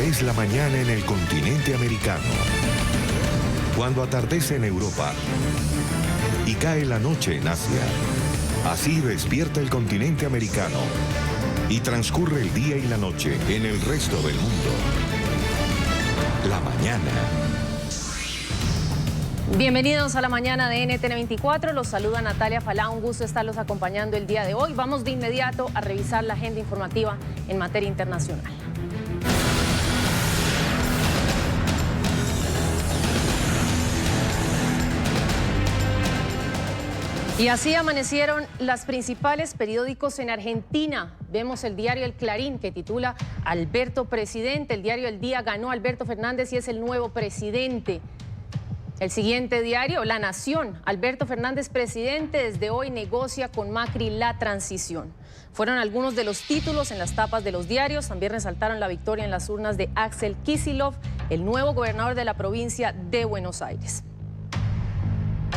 es la mañana en el continente americano. Cuando atardece en Europa y cae la noche en Asia. Así despierta el continente americano y transcurre el día y la noche en el resto del mundo. La mañana. Bienvenidos a la mañana de NTN 24. Los saluda Natalia Falá. Un gusto estarlos acompañando el día de hoy. Vamos de inmediato a revisar la agenda informativa en materia internacional. Y así amanecieron los principales periódicos en Argentina. Vemos el diario El Clarín, que titula Alberto Presidente. El diario El Día ganó a Alberto Fernández y es el nuevo presidente. El siguiente diario, La Nación. Alberto Fernández, presidente, desde hoy negocia con Macri la transición. Fueron algunos de los títulos en las tapas de los diarios. También resaltaron la victoria en las urnas de Axel Kicillof, el nuevo gobernador de la provincia de Buenos Aires.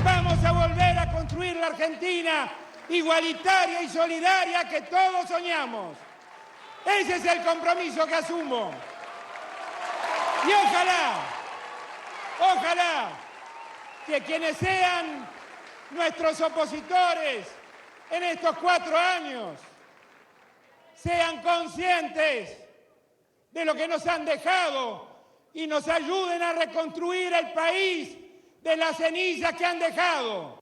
Vamos a volver a construir la Argentina igualitaria y solidaria que todos soñamos. Ese es el compromiso que asumo. Y ojalá que quienes sean nuestros opositores en estos 4 años sean conscientes de lo que nos han dejado y nos ayuden a reconstruir el país de las cenizas que han dejado.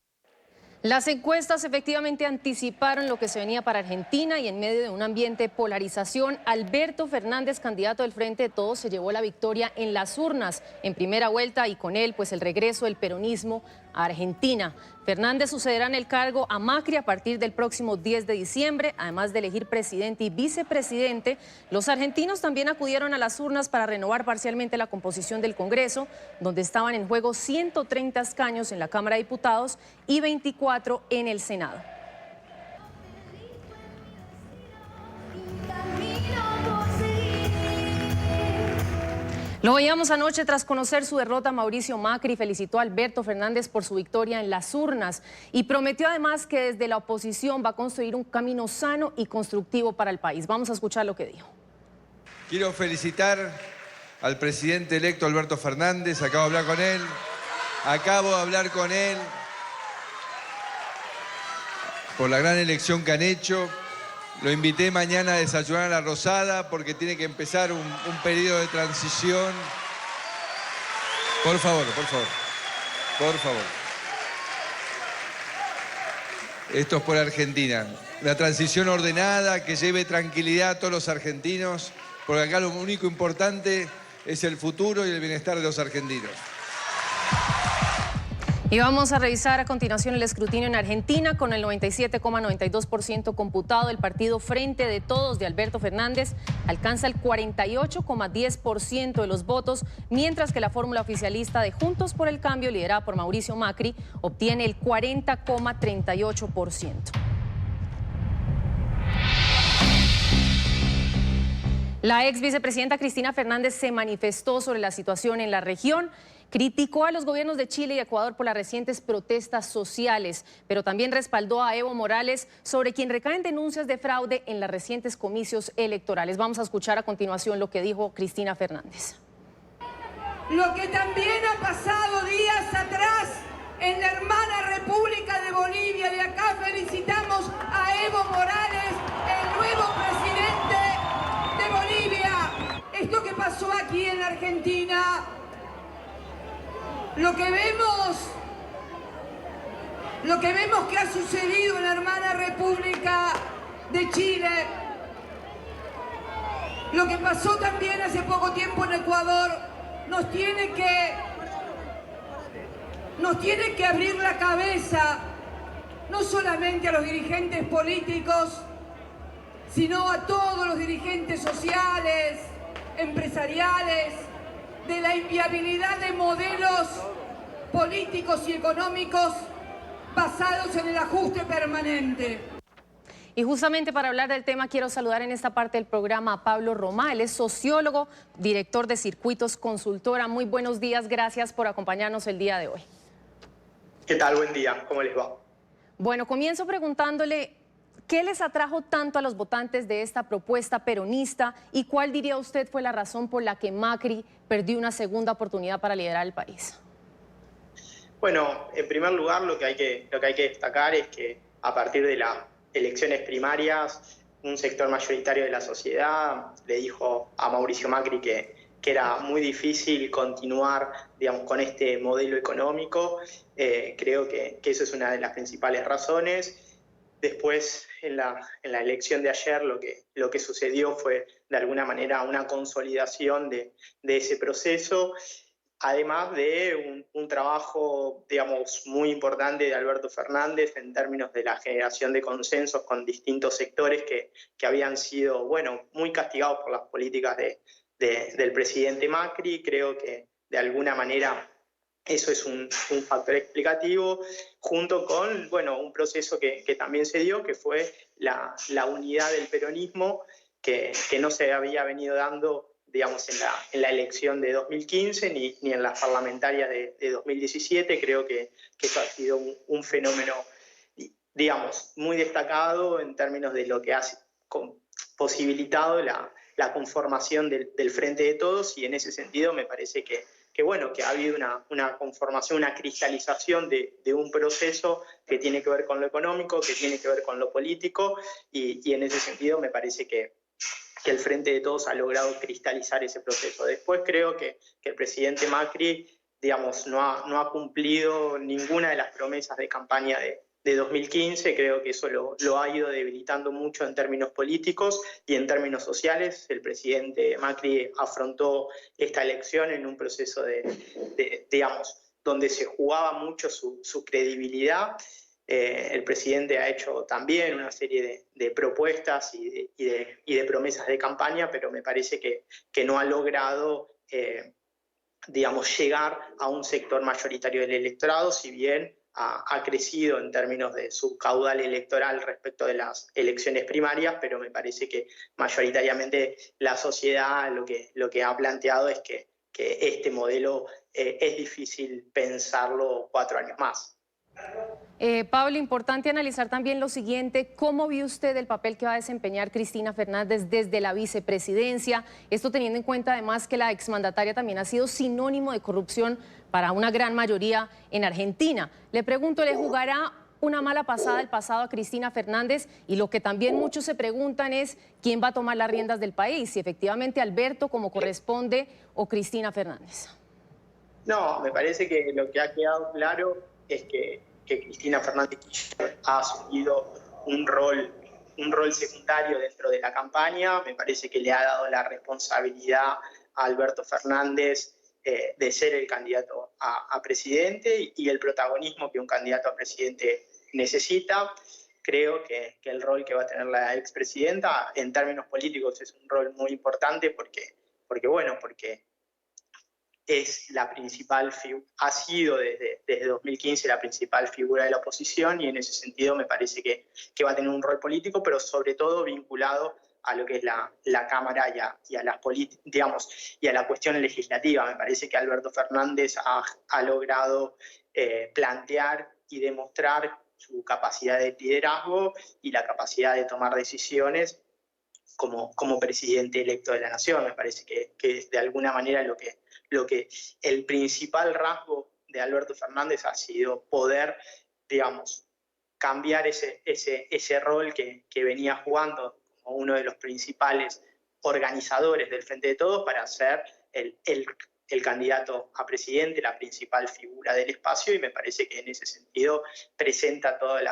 Las encuestas efectivamente anticiparon lo que se venía para Argentina y en medio de un ambiente de polarización, Alberto Fernández, candidato del Frente de Todos, se llevó la victoria en las urnas en primera vuelta y con él pues el regreso del peronismo a Argentina. Fernández sucederá en el cargo a Macri a partir del próximo 10 de diciembre. Además de elegir presidente y vicepresidente, los argentinos también acudieron a las urnas para renovar parcialmente la composición del Congreso, donde estaban en juego 130 escaños en la Cámara de Diputados y 24 en el Senado. Lo veíamos anoche tras conocer su derrota. Mauricio Macri felicitó a Alberto Fernández por su victoria en las urnas y prometió además que desde la oposición va a construir un camino sano y constructivo para el país. Vamos a escuchar lo que dijo. Quiero felicitar al presidente electo Alberto Fernández. Acabo de hablar con él por la gran elección que han hecho. Lo invité mañana a desayunar a la Rosada porque tiene que empezar un periodo de transición. Por favor. Esto es por Argentina. La transición ordenada que lleve tranquilidad a todos los argentinos, porque acá lo único importante es el futuro y el bienestar de los argentinos. Y vamos a revisar a continuación el escrutinio en Argentina. Con el 97,92% computado, el partido Frente de Todos de Alberto Fernández alcanza el 48,10% de los votos, mientras que la fórmula oficialista de Juntos por el Cambio, liderada por Mauricio Macri, obtiene el 40,38%. La ex vicepresidenta Cristina Fernández se manifestó sobre la situación en la región. Criticó a los gobiernos de Chile y Ecuador por las recientes protestas sociales, pero también respaldó a Evo Morales, sobre quien recaen denuncias de fraude en los recientes comicios electorales. Vamos a escuchar a continuación lo que dijo Cristina Fernández. Lo que también ha pasado días atrás en la hermana República de Bolivia, de acá felicitamos a Evo Morales, el nuevo presidente de Bolivia. Esto que pasó aquí en Argentina, lo que vemos que ha sucedido en la hermana República de Chile, lo que pasó también hace poco tiempo en Ecuador, nos tiene que abrir la cabeza, no solamente a los dirigentes políticos, sino a todos los dirigentes sociales, empresariales, de la inviabilidad de modelos políticos y económicos basados en el ajuste permanente. Y justamente para hablar del tema quiero saludar en esta parte del programa a Pablo Romá. Él es sociólogo, director de Circuitos Consultora. Muy buenos días, gracias por acompañarnos el día de hoy. ¿Qué tal? Buen día, ¿cómo les va? Bueno, comienzo preguntándole ¿Qué les atrajo tanto a los votantes de esta propuesta peronista y cuál diría usted fue la razón por la que Macri perdió una segunda oportunidad para liderar el país? Bueno, en primer lugar lo que hay que destacar es que a partir de las elecciones primarias, un sector mayoritario de la sociedad le dijo a Mauricio Macri que era muy difícil continuar, digamos, con este modelo económico. Creo que eso es una de las principales razones. Después, en la elección de ayer, lo que sucedió fue, de alguna manera, una consolidación de ese proceso, además de un trabajo, digamos, muy importante de Alberto Fernández en términos de la generación de consensos con distintos sectores que habían sido, bueno, muy castigados por las políticas del presidente Macri. Creo que, de alguna manera, eso es un factor explicativo, junto con, bueno, un proceso que también se dio, que fue la unidad del peronismo, que no se había venido dando, digamos, en la elección de 2015 ni en las parlamentarias de 2017. Creo que eso ha sido un fenómeno, digamos, muy destacado en términos de lo que ha posibilitado la conformación del Frente de Todos, y en ese sentido me parece que bueno, que ha habido una conformación, una cristalización de un proceso que tiene que ver con lo económico, que tiene que ver con lo político, y en ese sentido me parece que el Frente de Todos ha logrado cristalizar ese proceso. Después creo que el presidente Macri, digamos, no ha cumplido ninguna de las promesas de campaña de 2015. Creo que eso lo ha ido debilitando mucho en términos políticos y en términos sociales. El presidente Macri afrontó esta elección en un proceso digamos, donde se jugaba mucho su credibilidad. El presidente ha hecho también una serie de propuestas y de promesas de campaña, pero me parece que no ha logrado, digamos, llegar a un sector mayoritario del electorado, si bien ha crecido en términos de su caudal electoral respecto de las elecciones primarias, pero me parece que mayoritariamente la sociedad lo que ha planteado es que este modelo es difícil pensarlo 4 años más. Pablo, importante analizar también lo siguiente: ¿cómo vio usted el papel que va a desempeñar Cristina Fernández desde la vicepresidencia? Esto teniendo en cuenta además que la exmandataria también ha sido sinónimo de corrupción para una gran mayoría en Argentina. Le pregunto, ¿le jugará una mala pasada el pasado a Cristina Fernández? Y lo que también muchos se preguntan es ¿quién va a tomar las riendas del país? Si efectivamente Alberto, como corresponde, o Cristina Fernández. No, me parece que lo que ha quedado claro es que Cristina Fernández ha asumido un rol secundario dentro de la campaña. Me parece que le ha dado la responsabilidad a Alberto Fernández de ser el candidato a presidente y el protagonismo que un candidato a presidente necesita. Creo que el rol que va a tener la expresidenta en términos políticos es un rol muy importante porque es la principal, ha sido desde 2015 la principal figura de la oposición, y en ese sentido me parece que va a tener un rol político, pero sobre todo vinculado a lo que es la Cámara y a las digamos, y a la cuestión legislativa. Me parece que Alberto Fernández ha logrado plantear y demostrar su capacidad de liderazgo y la capacidad de tomar decisiones como presidente electo de la Nación. Me parece que de alguna manera lo que el principal rasgo de Alberto Fernández ha sido poder, digamos, cambiar ese rol que venía jugando como uno de los principales organizadores del Frente de Todos para ser el candidato a presidente, la principal figura del espacio, y me parece que en ese sentido presenta todas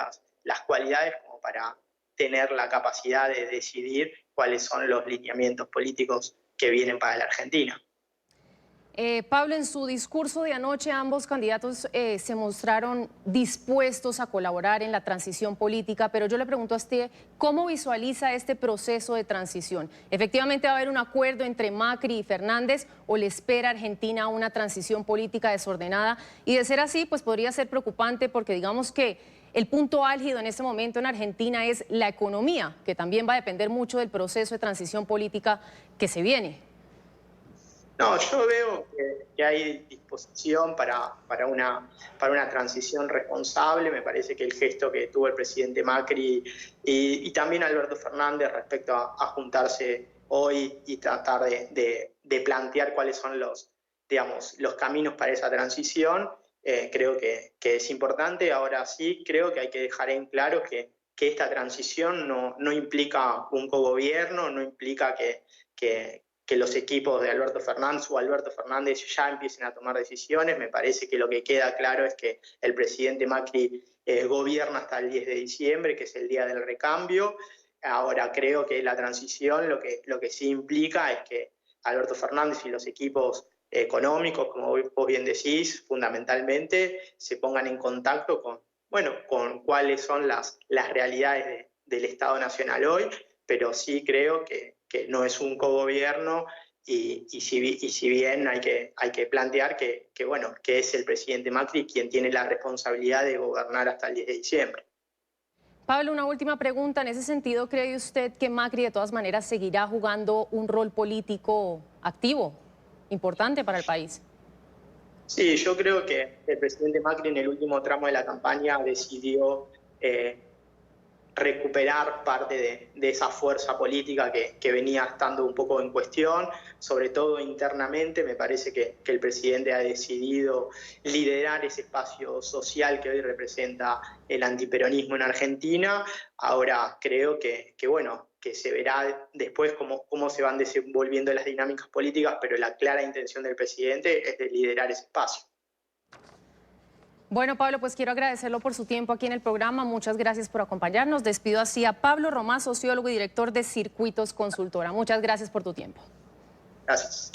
las cualidades como para tener la capacidad de decidir cuáles son los lineamientos políticos que vienen para la Argentina. Pablo, en su discurso de anoche ambos candidatos se mostraron dispuestos a colaborar en la transición política, pero yo le pregunto a usted, ¿cómo visualiza este proceso de transición? ¿Efectivamente va a haber un acuerdo entre Macri y Fernández o le espera a Argentina una transición política desordenada? Y de ser así, pues podría ser preocupante porque digamos que el punto álgido en este momento en Argentina es la economía, que también va a depender mucho del proceso de transición política que se viene. No, yo veo que hay disposición para una transición responsable. Me parece que el gesto que tuvo el presidente Macri y también Alberto Fernández respecto a juntarse hoy y tratar de plantear cuáles son los caminos para esa transición, creo que es importante. Ahora sí, creo que hay que dejar en claro que esta transición no implica un cogobierno, no implica que los equipos de Alberto Fernández o Alberto Fernández ya empiecen a tomar decisiones. Me parece que lo que queda claro es que el presidente Macri gobierna hasta el 10 de diciembre, que es el día del recambio. Ahora creo que la transición lo que sí implica es que Alberto Fernández y los equipos económicos, como vos bien decís, fundamentalmente se pongan en contacto con cuáles son las realidades del Estado Nacional hoy, pero sí creo que no es un cogobierno y si bien hay que plantear que es el presidente Macri quien tiene la responsabilidad de gobernar hasta el 10 de diciembre. Pablo, una última pregunta. En ese sentido, ¿cree usted que Macri de todas maneras seguirá jugando un rol político activo, importante para el país? Sí, yo creo que el presidente Macri en el último tramo de la campaña decidió recuperar parte de esa fuerza política que venía estando un poco en cuestión, sobre todo internamente. Me parece que el presidente ha decidido liderar ese espacio social que hoy representa el antiperonismo en Argentina. Ahora creo que se verá después cómo se van desenvolviendo las dinámicas políticas, pero la clara intención del presidente es de liderar ese espacio. Bueno, Pablo, pues quiero agradecerlo por su tiempo aquí en el programa. Muchas gracias por acompañarnos. Despido así a Pablo Romás, sociólogo y director de Circuitos Consultora. Muchas gracias por tu tiempo. Gracias.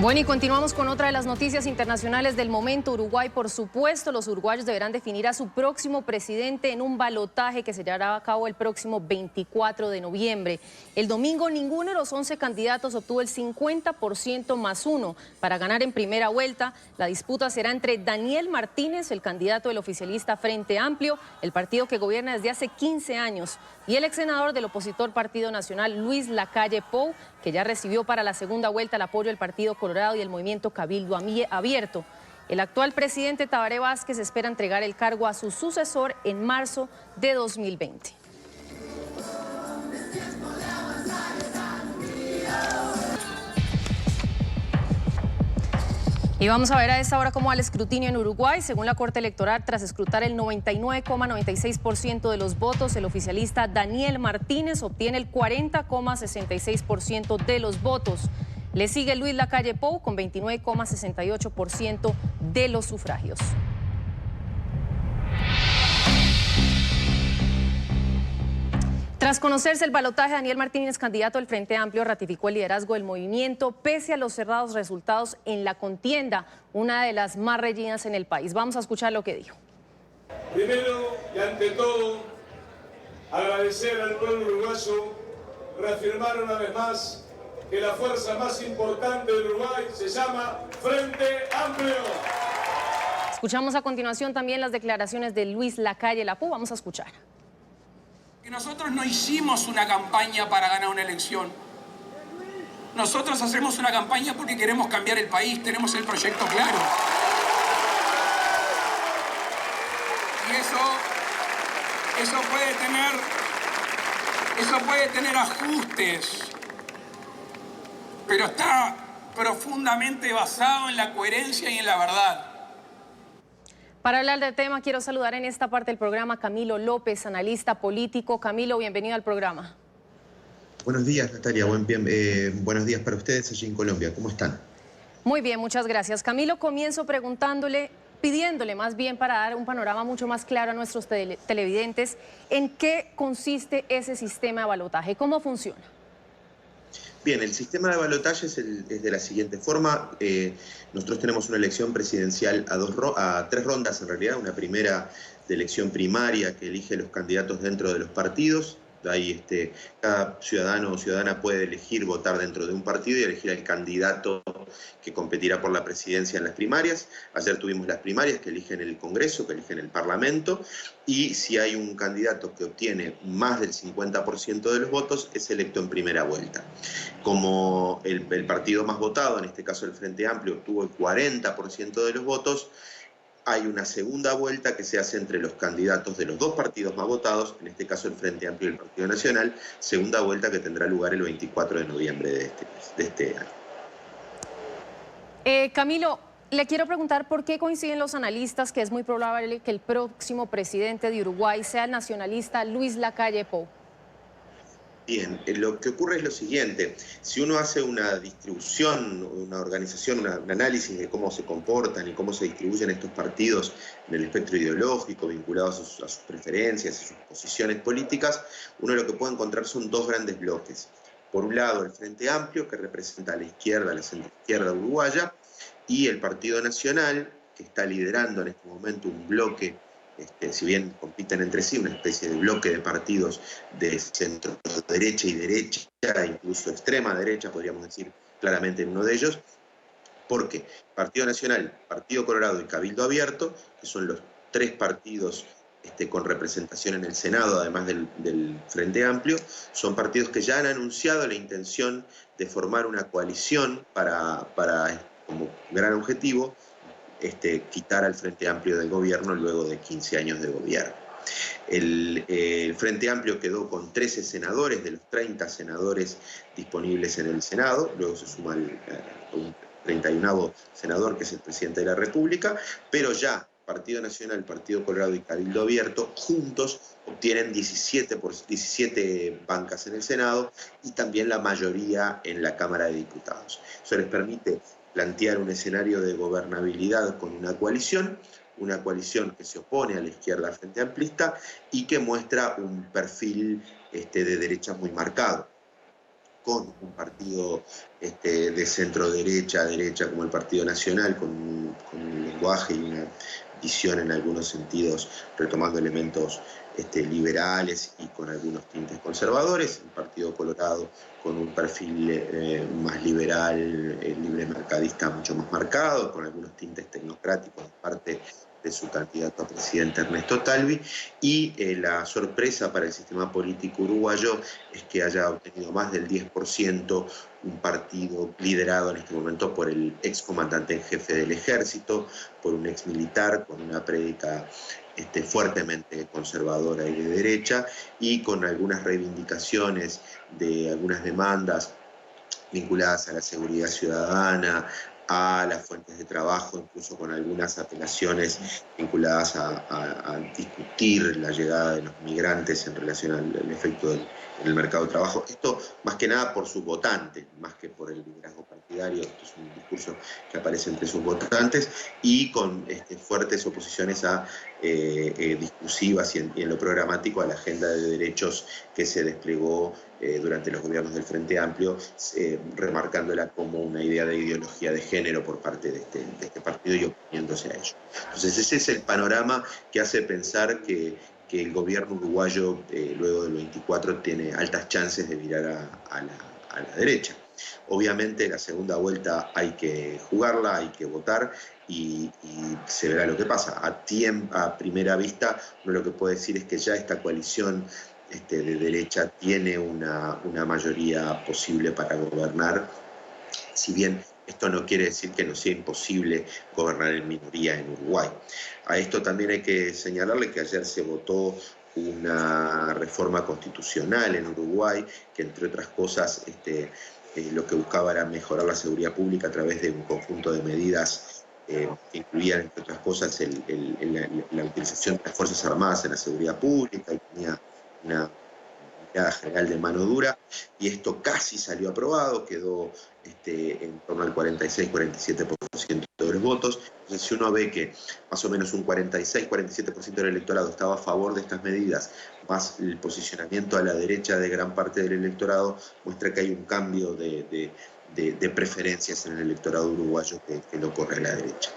Bueno, y continuamos con otra de las noticias internacionales del momento. Uruguay, por supuesto, los uruguayos deberán definir a su próximo presidente en un balotaje que se llevará a cabo el próximo 24 de noviembre. El domingo, ninguno de los 11 candidatos obtuvo el 50% más uno para ganar en primera vuelta. La disputa será entre Daniel Martínez, el candidato del oficialista Frente Amplio, el partido que gobierna desde hace 15 años, y el ex senador del opositor Partido Nacional, Luis Lacalle Pou, que ya recibió para la segunda vuelta el apoyo del Partido Colorado y el movimiento Cabildo Abierto. El actual presidente Tabaré Vázquez espera entregar el cargo a su sucesor en marzo de 2020. Y vamos a ver a esta hora cómo va el escrutinio en Uruguay. Según la Corte Electoral, tras escrutar el 99,96% de los votos, el oficialista Daniel Martínez obtiene el 40,66% de los votos. Le sigue Luis Lacalle Pou con 29,68% de los sufragios. Tras conocerse el balotaje, Daniel Martínez, candidato del Frente Amplio, ratificó el liderazgo del movimiento pese a los cerrados resultados en la contienda, una de las más reñidas en el país. Vamos a escuchar lo que dijo. Primero y ante todo, agradecer al pueblo uruguayo, reafirmar una vez más que la fuerza más importante del Uruguay se llama Frente Amplio. Escuchamos a continuación también las declaraciones de Luis Lacalle Pou. Vamos a escuchar. Nosotros no hicimos una campaña para ganar una elección. Nosotros hacemos una campaña porque queremos cambiar el país, tenemos el proyecto claro. Y eso puede tener ajustes, pero está profundamente basado en la coherencia y en la verdad. Para hablar del tema, quiero saludar en esta parte del programa a Camilo López, analista político. Camilo, bienvenido al programa. Buenos días, Natalia. Buenos días para ustedes allí en Colombia. ¿Cómo están? Muy bien, muchas gracias. Camilo, comienzo pidiéndole más bien para dar un panorama mucho más claro a nuestros televidentes en qué consiste ese sistema de balotaje, cómo funciona. Bien, el sistema de balotaje es de la siguiente forma. Nosotros tenemos una elección presidencial a 3 rondas en realidad. Una primera de elección primaria que elige los candidatos dentro de los partidos. Cada ciudadano o ciudadana puede elegir votar dentro de un partido y elegir al candidato que competirá por la presidencia en las primarias. Ayer tuvimos las primarias que eligen el Congreso, que eligen el Parlamento, y si hay un candidato que obtiene más del 50% de los votos, es electo en primera vuelta. Como el partido más votado, en este caso el Frente Amplio, obtuvo el 40% de los votos, hay una segunda vuelta que se hace entre los candidatos de los dos partidos más votados, en este caso el Frente Amplio y el Partido Nacional, segunda vuelta que tendrá lugar el 24 de noviembre de este año. Camilo, le quiero preguntar por qué coinciden los analistas que es muy probable que el próximo presidente de Uruguay sea el nacionalista Luis Lacalle Pou. Bien, lo que ocurre es lo siguiente: si uno hace una distribución, una organización, un análisis de cómo se comportan y cómo se distribuyen estos partidos en el espectro ideológico, vinculados a sus preferencias, a sus posiciones políticas, uno lo que puede encontrar son dos grandes bloques. Por un lado, el Frente Amplio, que representa a la izquierda, a la centroizquierda uruguaya, y el Partido Nacional, que está liderando en este momento un bloque, si bien compiten entre sí, una especie de bloque de partidos de centro derecha y derecha, incluso extrema derecha, podríamos decir claramente en uno de ellos, porque Partido Nacional, Partido Colorado y Cabildo Abierto, que son los tres partidos con representación en el Senado, además del Frente Amplio, son partidos que ya han anunciado la intención de formar una coalición para como gran objetivo, quitar al Frente Amplio del gobierno luego de 15 años de gobierno. El Frente Amplio quedó con 13 senadores de los 30 senadores disponibles en el Senado, luego se suma un 31º senador que es el presidente de la República, pero ya Partido Nacional, Partido Colorado y Cabildo Abierto juntos obtienen 17 bancas en el Senado y también la mayoría en la Cámara de Diputados. Eso les permite plantear un escenario de gobernabilidad con una coalición que se opone a la izquierda frente amplista y que muestra un perfil de derecha muy marcado, con un partido de centro derecha como el Partido Nacional, con un lenguaje y una visión en algunos sentidos retomando elementos liberales y con algunos tintes conservadores, el Partido Colorado con un perfil más liberal, libre mercadista mucho más marcado, con algunos tintes tecnocráticos de parte de su candidato a presidente Ernesto Talvi, y la sorpresa para el sistema político uruguayo es que haya obtenido más del 10% un partido liderado en este momento por el excomandante en jefe del ejército, por un exmilitar con una prédica fuertemente conservadora y de derecha, y con algunas reivindicaciones de algunas demandas vinculadas a la seguridad ciudadana, a las fuentes de trabajo, incluso con algunas apelaciones vinculadas a discutir la llegada de los migrantes en relación al efecto en el mercado de trabajo. Esto más que nada por sus votantes, más que por el liderazgo partidario. Esto es un discurso que aparece entre sus votantes y con fuertes oposiciones discursivas y en lo programático a la agenda de derechos que se desplegó durante los gobiernos del Frente Amplio, remarcándola como una idea de ideología de género por parte de este partido y oponiéndose a ello. Entonces ese es el panorama que hace pensar que el gobierno uruguayo luego del 24 tiene altas chances de virar a la derecha. Obviamente la segunda vuelta hay que jugarla, hay que votar y se verá lo que pasa. A primera vista uno lo que puede decir es que ya esta coalición de derecha tiene una mayoría posible para gobernar, si bien esto no quiere decir que no sea imposible gobernar en minoría en Uruguay. A esto también hay que señalarle que ayer se votó una reforma constitucional en Uruguay, que entre otras cosas lo que buscaba era mejorar la seguridad pública a través de un conjunto de medidas que incluían, entre otras cosas, la utilización de las Fuerzas Armadas en la seguridad pública, y tenía una mirada general de mano dura, y esto casi salió aprobado, quedó en torno al 46-47% de los votos. Entonces, si uno ve que más o menos un 46-47% del electorado estaba a favor de estas medidas, más el posicionamiento a la derecha de gran parte del electorado, muestra que hay un cambio de preferencias en el electorado uruguayo que no corre a la derecha.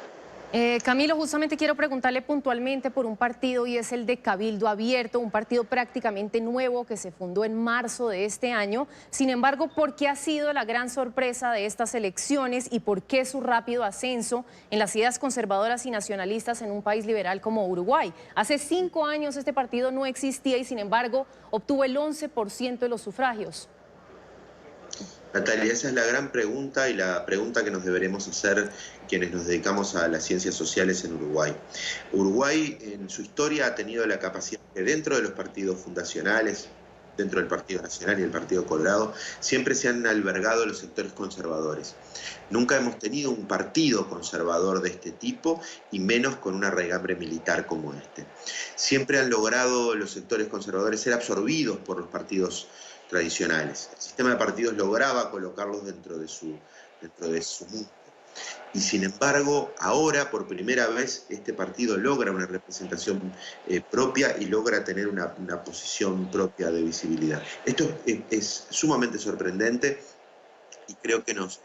Camilo, justamente quiero preguntarle puntualmente por un partido y es el de Cabildo Abierto, un partido prácticamente nuevo que se fundó en marzo de este año. Sin embargo, ¿por qué ha sido la gran sorpresa de estas elecciones y por qué su rápido ascenso en las ideas conservadoras y nacionalistas en un país liberal como Uruguay? Hace 5 años este partido no existía y sin embargo obtuvo el 11% de los sufragios. Natalia, esa es la gran pregunta y la pregunta que nos deberemos hacer quienes nos dedicamos a las ciencias sociales en Uruguay. Uruguay en su historia ha tenido la capacidad que dentro de los partidos fundacionales, dentro del Partido Nacional y el Partido Colorado, siempre se han albergado los sectores conservadores. Nunca hemos tenido un partido conservador de este tipo y menos con una raigambre militar como este. Siempre han logrado los sectores conservadores ser absorbidos por los partidos tradicionales. El sistema de partidos lograba colocarlos dentro de su mundo. Y sin embargo, ahora por primera vez este partido logra una representación propia y logra tener una posición propia de visibilidad. Esto es sumamente sorprendente y creo que nos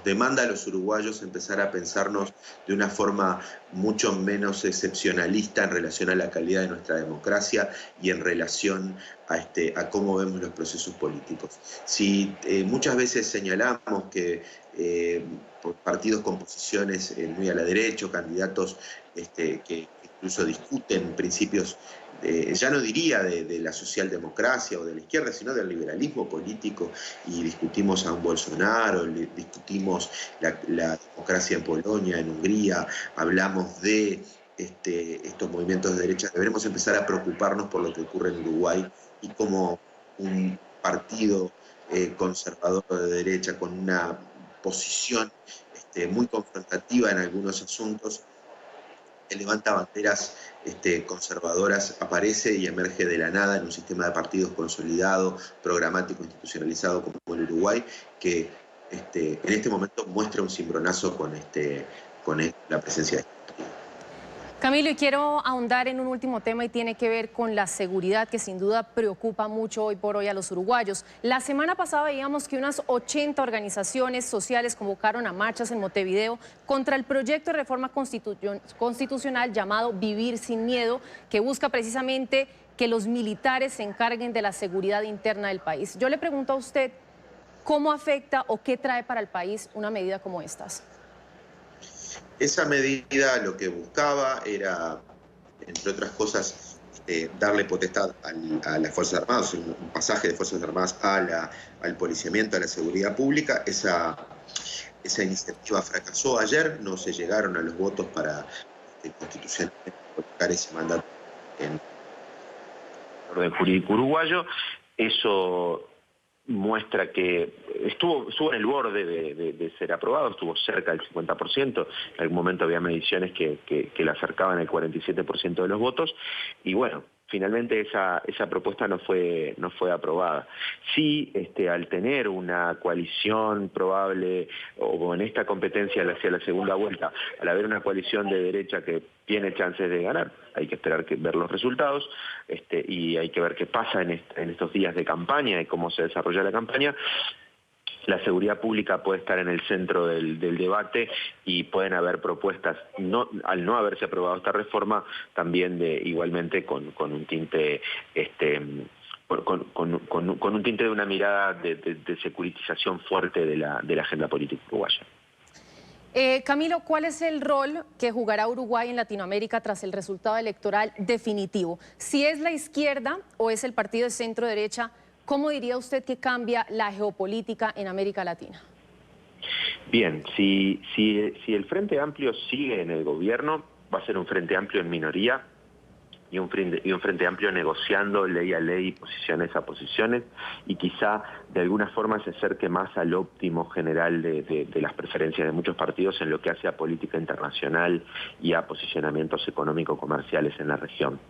demanda a los uruguayos empezar a pensarnos de una forma mucho menos excepcionalista en relación a la calidad de nuestra democracia y en relación a cómo vemos los procesos políticos. Si muchas veces señalamos que partidos con posiciones muy a la derecha, candidatos que incluso discuten principios, ya no diría de la socialdemocracia o de la izquierda, sino del liberalismo político, y discutimos a un Bolsonaro, discutimos la democracia en Polonia, en Hungría, hablamos de estos movimientos de derecha. Deberemos empezar a preocuparnos por lo que ocurre en Uruguay y como un partido conservador de derecha con una posición muy confrontativa en algunos asuntos, que levanta banderas conservadoras, aparece y emerge de la nada en un sistema de partidos consolidado, programático, institucionalizado como el Uruguay, que en este momento muestra un cimbronazo con la presencia de este partido. Camilo, y quiero ahondar en un último tema y tiene que ver con la seguridad, que sin duda preocupa mucho hoy por hoy a los uruguayos. La semana pasada veíamos que unas 80 organizaciones sociales convocaron a marchas en Montevideo contra el proyecto de reforma constitucional llamado Vivir sin Miedo, que busca precisamente que los militares se encarguen de la seguridad interna del país. Yo le pregunto a usted, ¿cómo afecta o qué trae para el país una medida como estas? Esa medida lo que buscaba era, entre otras cosas, darle potestad a las Fuerzas Armadas, un pasaje de Fuerzas Armadas al policiamiento, a la seguridad pública. Esa iniciativa fracasó ayer, no se llegaron a los votos para constitucionalmente colocar ese mandato en el orden jurídico uruguayo. Eso muestra que estuvo en el borde de ser aprobado, estuvo cerca del 50%, en algún momento había mediciones que le acercaban el 47% de los votos, y bueno, finalmente esa propuesta no fue aprobada. Sí, al tener una coalición probable, o en esta competencia hacia la segunda vuelta, al haber una coalición de derecha que tiene chances de ganar, hay que esperar ver los resultados, y hay que ver qué pasa en estos días de campaña y cómo se desarrolla la campaña. La seguridad pública puede estar en el centro del debate y pueden haber propuestas, al no haberse aprobado esta reforma, también igualmente con un tinte con un tinte de una mirada de securitización fuerte de la agenda política uruguaya. Camilo, ¿cuál es el rol que jugará Uruguay en Latinoamérica tras el resultado electoral definitivo? Si es la izquierda o es el partido de centro derecha, ¿cómo diría usted que cambia la geopolítica en América Latina? Bien, si el Frente Amplio sigue en el gobierno, va a ser un Frente Amplio en minoría y un Frente Amplio negociando ley a ley, posiciones a posiciones, y quizá de alguna forma se acerque más al óptimo general de las preferencias de muchos partidos en lo que hace a política internacional y a posicionamientos económico-comerciales en la región.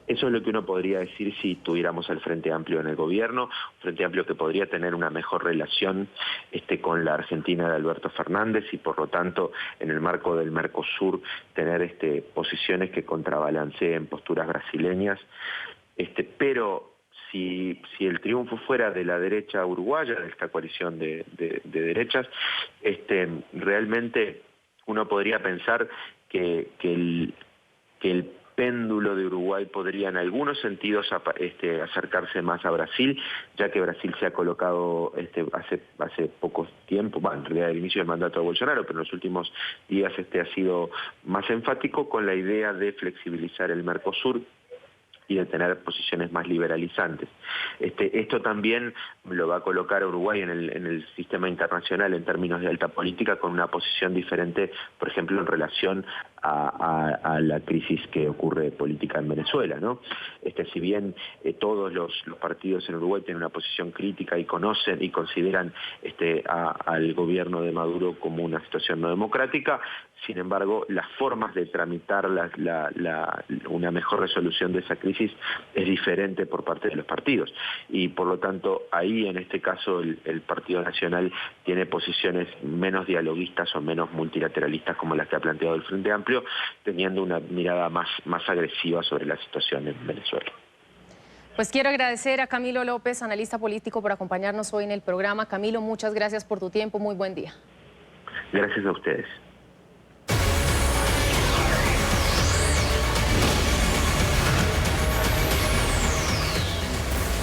Eso es lo que uno podría decir si tuviéramos al Frente Amplio en el gobierno, un Frente Amplio que podría tener una mejor relación con la Argentina de Alberto Fernández y por lo tanto en el marco del Mercosur tener posiciones que contrabalanceen posturas brasileñas, pero si el triunfo fuera de la derecha uruguaya, de esta coalición de derechas, realmente uno podría pensar que el péndulo de Uruguay podría en algunos sentidos acercarse más a Brasil, ya que Brasil se ha colocado hace poco tiempo, en realidad el inicio del mandato de Bolsonaro, pero en los últimos días ha sido más enfático con la idea de flexibilizar el Mercosur y de tener posiciones más liberalizantes. Esto también lo va a colocar a Uruguay en el sistema internacional en términos de alta política con una posición diferente, por ejemplo, en relación a la crisis que ocurre política en Venezuela, ¿no? Si bien todos los partidos en Uruguay tienen una posición crítica y conocen y consideran al gobierno de Maduro como una situación no democrática, sin embargo, las formas de tramitar una mejor resolución de esa crisis es diferente por parte de los partidos. Y por lo tanto, ahí en este caso el Partido Nacional tiene posiciones menos dialoguistas o menos multilateralistas como las que ha planteado el Frente Amplio, teniendo una mirada más agresiva sobre la situación en Venezuela. Pues quiero agradecer a Camilo López, analista político, por acompañarnos hoy en el programa. Camilo, muchas gracias por tu tiempo. Muy buen día. Gracias a ustedes.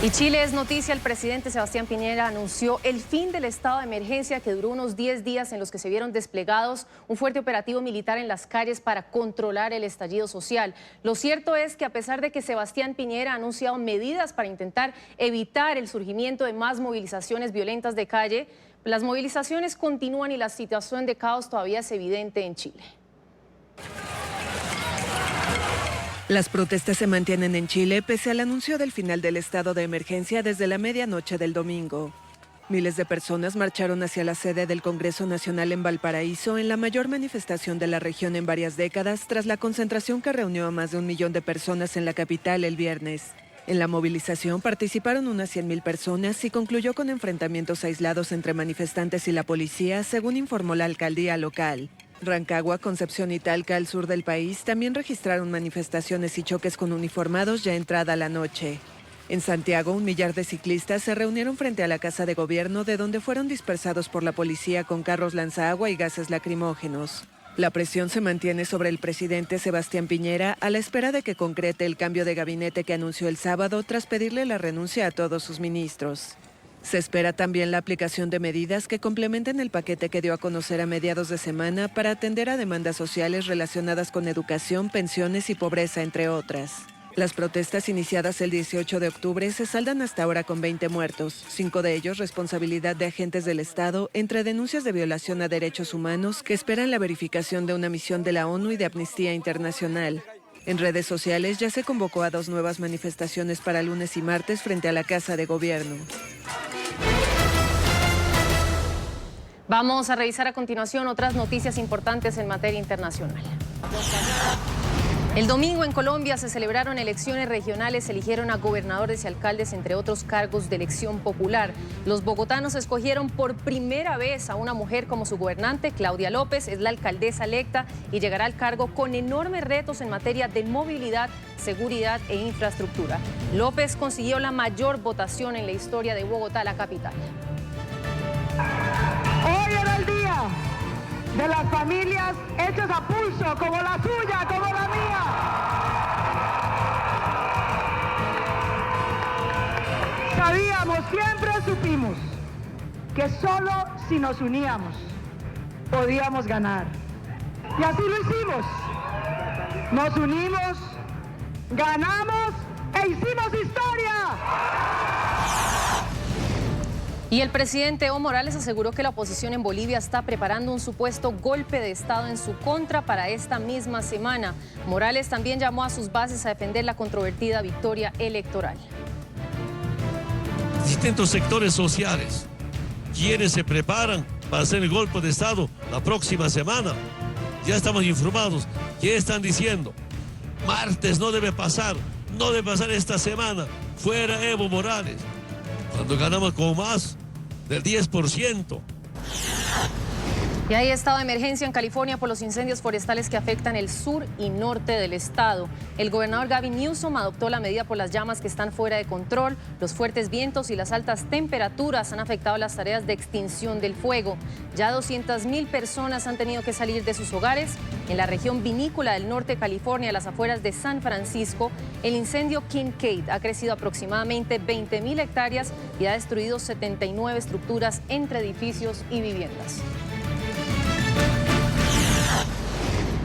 Y Chile es noticia. El presidente Sebastián Piñera anunció el fin del estado de emergencia que duró unos 10 días en los que se vieron desplegados un fuerte operativo militar en las calles para controlar el estallido social. Lo cierto es que a pesar de que Sebastián Piñera ha anunciado medidas para intentar evitar el surgimiento de más movilizaciones violentas de calle, las movilizaciones continúan y la situación de caos todavía es evidente en Chile. Las protestas se mantienen en Chile pese al anuncio del final del estado de emergencia desde la medianoche del domingo. Miles de personas marcharon hacia la sede del Congreso Nacional en Valparaíso en la mayor manifestación de la región en varias décadas tras la concentración que reunió a más de 1 millón de personas en la capital el viernes. En la movilización participaron unas 100.000 personas y concluyó con enfrentamientos aislados entre manifestantes y la policía, según informó la alcaldía local. Rancagua, Concepción y Talca, al sur del país, también registraron manifestaciones y choques con uniformados ya entrada la noche. En Santiago, 1 millar de ciclistas se reunieron frente a la Casa de Gobierno, de donde fueron dispersados por la policía con carros lanzaagua y gases lacrimógenos. La presión se mantiene sobre el presidente Sebastián Piñera a la espera de que concrete el cambio de gabinete que anunció el sábado tras pedirle la renuncia a todos sus ministros. Se espera también la aplicación de medidas que complementen el paquete que dio a conocer a mediados de semana para atender a demandas sociales relacionadas con educación, pensiones y pobreza, entre otras. Las protestas iniciadas el 18 de octubre se saldan hasta ahora con 20 muertos, 5 de ellos responsabilidad de agentes del Estado, entre denuncias de violación a derechos humanos que esperan la verificación de una misión de la ONU y de Amnistía Internacional. En redes sociales ya se convocó a 2 nuevas manifestaciones para lunes y martes frente a la Casa de Gobierno. Vamos a revisar a continuación otras noticias importantes en materia internacional. El domingo en Colombia se celebraron elecciones regionales, eligieron a gobernadores y alcaldes, entre otros cargos de elección popular. Los bogotanos escogieron por primera vez a una mujer como su gobernante. Claudia López es la alcaldesa electa y llegará al cargo con enormes retos en materia de movilidad, seguridad e infraestructura. López consiguió la mayor votación en la historia de Bogotá, la capital. Hoy era el día de las familias hechas a pulso, como la suya, como la mía. Sabíamos, siempre supimos, que solo si nos uníamos podíamos ganar. Y así lo hicimos. Nos unimos, ganamos e hicimos historia. Y el presidente Evo Morales aseguró que la oposición en Bolivia está preparando un supuesto golpe de Estado en su contra para esta misma semana. Morales también llamó a sus bases a defender la controvertida victoria electoral. Distintos sectores sociales, quienes se preparan para hacer el golpe de Estado la próxima semana. Ya estamos informados. ¿Qué están diciendo? Martes no debe pasar esta semana. Fuera Evo Morales. Cuando ganamos con más del 10%. Y hay estado de emergencia en California por los incendios forestales que afectan el sur y norte del estado. El gobernador Gavin Newsom adoptó la medida por las llamas que están fuera de control. Los fuertes vientos y las altas temperaturas han afectado las tareas de extinción del fuego. Ya 200,000 personas han tenido que salir de sus hogares. En la región vinícola del norte de California, a las afueras de San Francisco, el incendio Kincaid ha crecido aproximadamente 20,000 hectáreas y ha destruido 79 estructuras entre edificios y viviendas.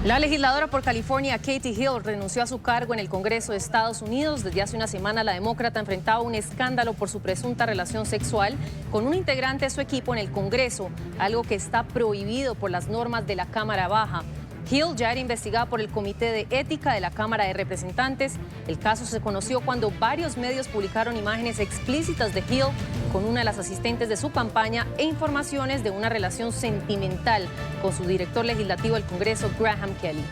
La legisladora por California, Katie Hill, renunció a su cargo en el Congreso de Estados Unidos. Desde hace una semana, la demócrata enfrentaba un escándalo por su presunta relación sexual con un integrante de su equipo en el Congreso, algo que está prohibido por las normas de la Cámara Baja. Hill ya era investigada por el Comité de Ética de la Cámara de Representantes. El caso se conoció cuando varios medios publicaron imágenes explícitas de Hill con una de las asistentes de su campaña e informaciones de una relación sentimental con su director legislativo del Congreso, Graham Kelly.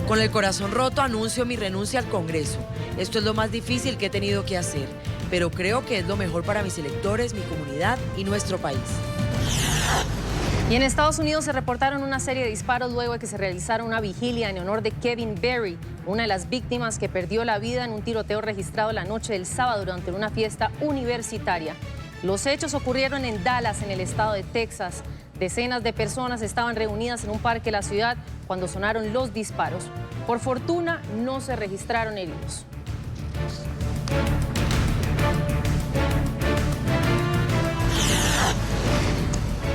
Con el corazón roto anuncio mi renuncia al Congreso. Esto es lo más difícil que he tenido que hacer, pero creo que es lo mejor para mis electores, mi comunidad y nuestro país. Y en Estados Unidos se reportaron una serie de disparos luego de que se realizara una vigilia en honor de Kevin Berry, una de las víctimas que perdió la vida en un tiroteo registrado la noche del sábado durante una fiesta universitaria. Los hechos ocurrieron en Dallas, en el estado de Texas. Decenas de personas estaban reunidas en un parque de la ciudad cuando sonaron los disparos. Por fortuna, no se registraron heridos.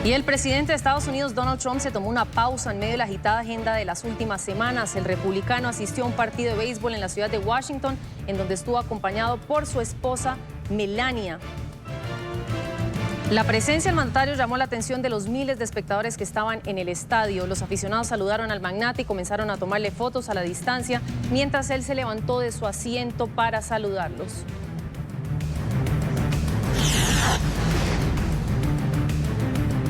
Y el presidente de Estados Unidos, Donald Trump, se tomó una pausa en medio de la agitada agenda de las últimas semanas. El republicano asistió a un partido de béisbol en la ciudad de Washington, en donde estuvo acompañado por su esposa, Melania. La presencia del mandatario llamó la atención de los miles de espectadores que estaban en el estadio. Los aficionados saludaron al magnate y comenzaron a tomarle fotos a la distancia, mientras él se levantó de su asiento para saludarlos.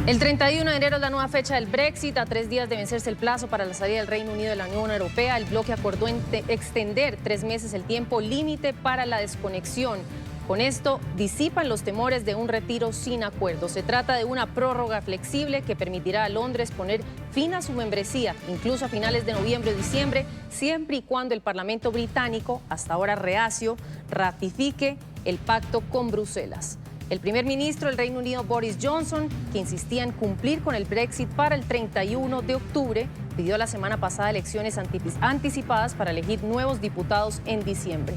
El 31 de enero es la nueva fecha del Brexit. A 3 días de vencerse el plazo para la salida del Reino Unido de la Unión Europea, el bloque acordó extender 3 meses el tiempo límite para la desconexión. Con esto disipan los temores de un retiro sin acuerdo. Se trata de una prórroga flexible que permitirá a Londres poner fin a su membresía, incluso a finales de noviembre o diciembre, siempre y cuando el Parlamento británico, hasta ahora reacio, ratifique el pacto con Bruselas. El primer ministro del Reino Unido, Boris Johnson, que insistía en cumplir con el Brexit para el 31 de octubre, pidió la semana pasada elecciones anticipadas para elegir nuevos diputados en diciembre.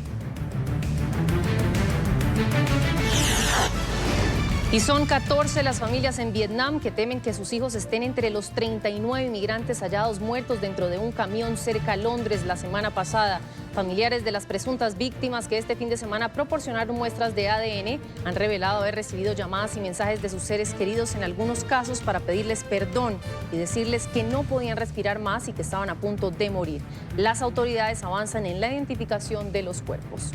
Y son 14 las familias en Vietnam que temen que sus hijos estén entre los 39 inmigrantes hallados muertos dentro de un camión cerca a Londres la semana pasada. Familiares de las presuntas víctimas que este fin de semana proporcionaron muestras de ADN han revelado haber recibido llamadas y mensajes de sus seres queridos en algunos casos para pedirles perdón y decirles que no podían respirar más y que estaban a punto de morir. Las autoridades avanzan en la identificación de los cuerpos.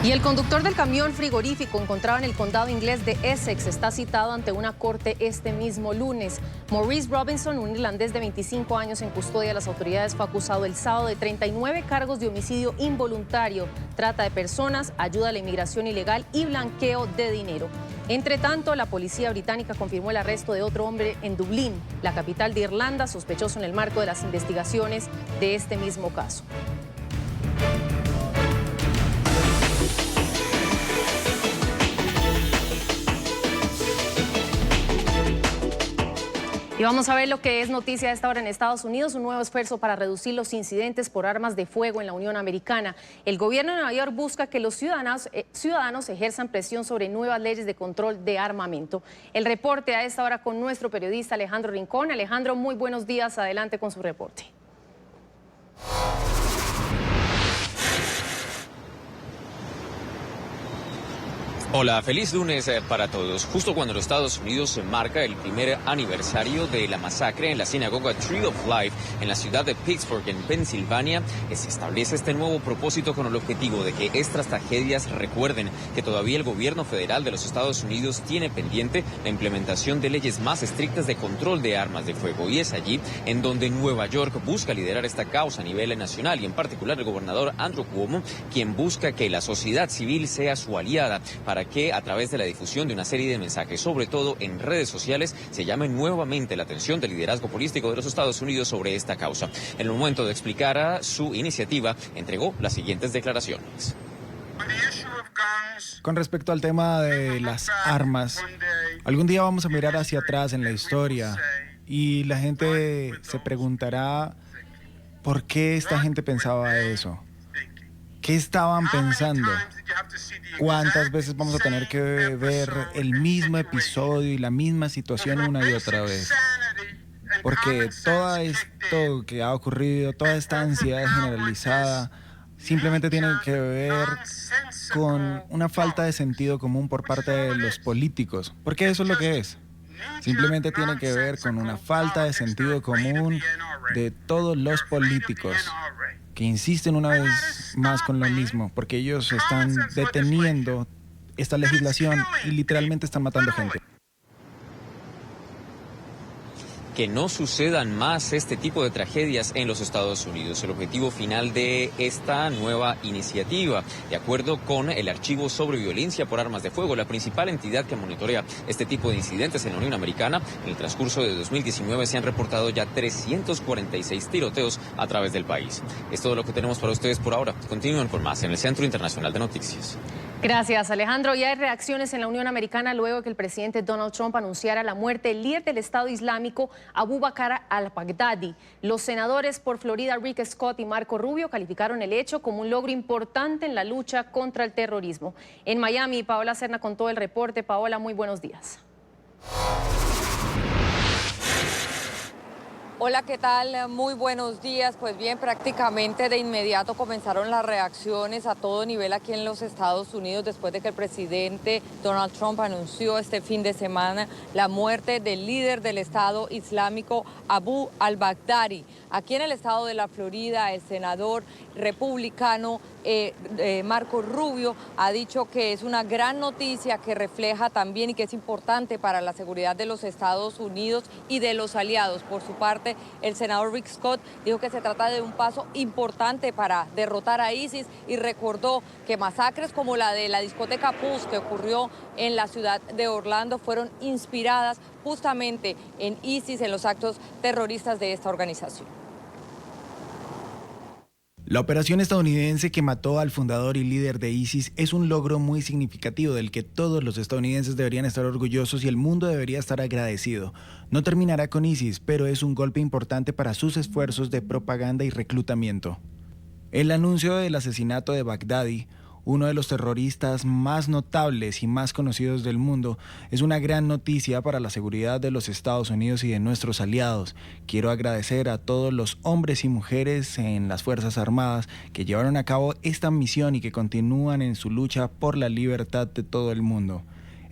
Y el conductor del camión frigorífico encontrado en el condado inglés de Essex está citado ante una corte este mismo lunes. Maurice Robinson, un irlandés de 25 años en custodia de las autoridades, fue acusado el sábado de 39 cargos de homicidio involuntario, trata de personas, ayuda a la inmigración ilegal y blanqueo de dinero. Entre tanto, la policía británica confirmó el arresto de otro hombre en Dublín, la capital de Irlanda, sospechoso en el marco de las investigaciones de este mismo caso. Y vamos a ver lo que es noticia a esta hora en Estados Unidos, un nuevo esfuerzo para reducir los incidentes por armas de fuego en la Unión Americana. El gobierno de Nueva York busca que los ciudadanos ejerzan presión sobre nuevas leyes de control de armamento. El reporte a esta hora con nuestro periodista Alejandro Rincón. Alejandro, muy buenos días, adelante con su reporte. Hola, feliz lunes para todos. Justo cuando los Estados Unidos se marca el primer aniversario de la masacre en la sinagoga Tree of Life en la ciudad de Pittsburgh, en Pensilvania, se establece este nuevo propósito con el objetivo de que estas tragedias recuerden que todavía el gobierno federal de los Estados Unidos tiene pendiente la implementación de leyes más estrictas de control de armas de fuego. Y es allí en donde Nueva York busca liderar esta causa a nivel nacional y en particular el gobernador Andrew Cuomo, quien busca que la sociedad civil sea su aliada para para que a través de la difusión de una serie de mensajes, sobre todo en redes sociales, se llame nuevamente la atención del liderazgo político de los Estados Unidos sobre esta causa. En el momento de explicar su iniciativa, entregó las siguientes declaraciones. Con respecto al tema de las armas, algún día vamos a mirar hacia atrás en la historia y la gente se preguntará por qué esta gente pensaba eso. ¿Qué estaban pensando? ¿Cuántas veces vamos a tener que ver el mismo episodio y la misma situación una y otra vez? Porque todo esto que ha ocurrido, toda esta ansiedad generalizada, simplemente tiene que ver con una falta de sentido común por parte de los políticos. Porque eso es lo que es. Simplemente tiene que ver con una falta de sentido común de todos los políticos que insisten una vez más con lo mismo, porque ellos están deteniendo esta legislación y literalmente están matando gente. Que no sucedan más este tipo de tragedias en los Estados Unidos. El objetivo final de esta nueva iniciativa, de acuerdo con el Archivo sobre Violencia por Armas de Fuego, la principal entidad que monitorea este tipo de incidentes en la Unión Americana, en el transcurso de 2019 se han reportado ya 346 tiroteos a través del país. Es todo lo que tenemos para ustedes por ahora. Continúen con más en el Centro Internacional de Noticias. Gracias, Alejandro. Ya hay reacciones en la Unión Americana luego de que el presidente Donald Trump anunciara la muerte del líder del Estado Islámico, Abu Bakr al-Baghdadi. Los senadores por Florida, Rick Scott y Marco Rubio, calificaron el hecho como un logro importante en la lucha contra el terrorismo. En Miami, Paola Serna con todo el reporte. Paola, muy buenos días. Hola, ¿qué tal? Muy buenos días. Pues bien, prácticamente de inmediato comenzaron las reacciones a todo nivel aquí en los Estados Unidos después de que el presidente Donald Trump anunció este fin de semana la muerte del líder del Estado Islámico, Abu al-Baghdadi. Aquí en el estado de la Florida, el senador republicano Marco Rubio ha dicho que es una gran noticia que refleja también y que es importante para la seguridad de los Estados Unidos y de los aliados. Por su parte, el senador Rick Scott dijo que se trata de un paso importante para derrotar a ISIS y recordó que masacres como la de la discoteca Pulse que ocurrió en la ciudad de Orlando fueron inspiradas justamente en ISIS, en los actos terroristas de esta organización. La operación estadounidense que mató al fundador y líder de ISIS es un logro muy significativo del que todos los estadounidenses deberían estar orgullosos y el mundo debería estar agradecido. No terminará con ISIS, pero es un golpe importante para sus esfuerzos de propaganda y reclutamiento. El anuncio del asesinato de Baghdadi, uno de los terroristas más notables y más conocidos del mundo, es una gran noticia para la seguridad de los Estados Unidos y de nuestros aliados. Quiero agradecer a todos los hombres y mujeres en las Fuerzas Armadas que llevaron a cabo esta misión y que continúan en su lucha por la libertad de todo el mundo.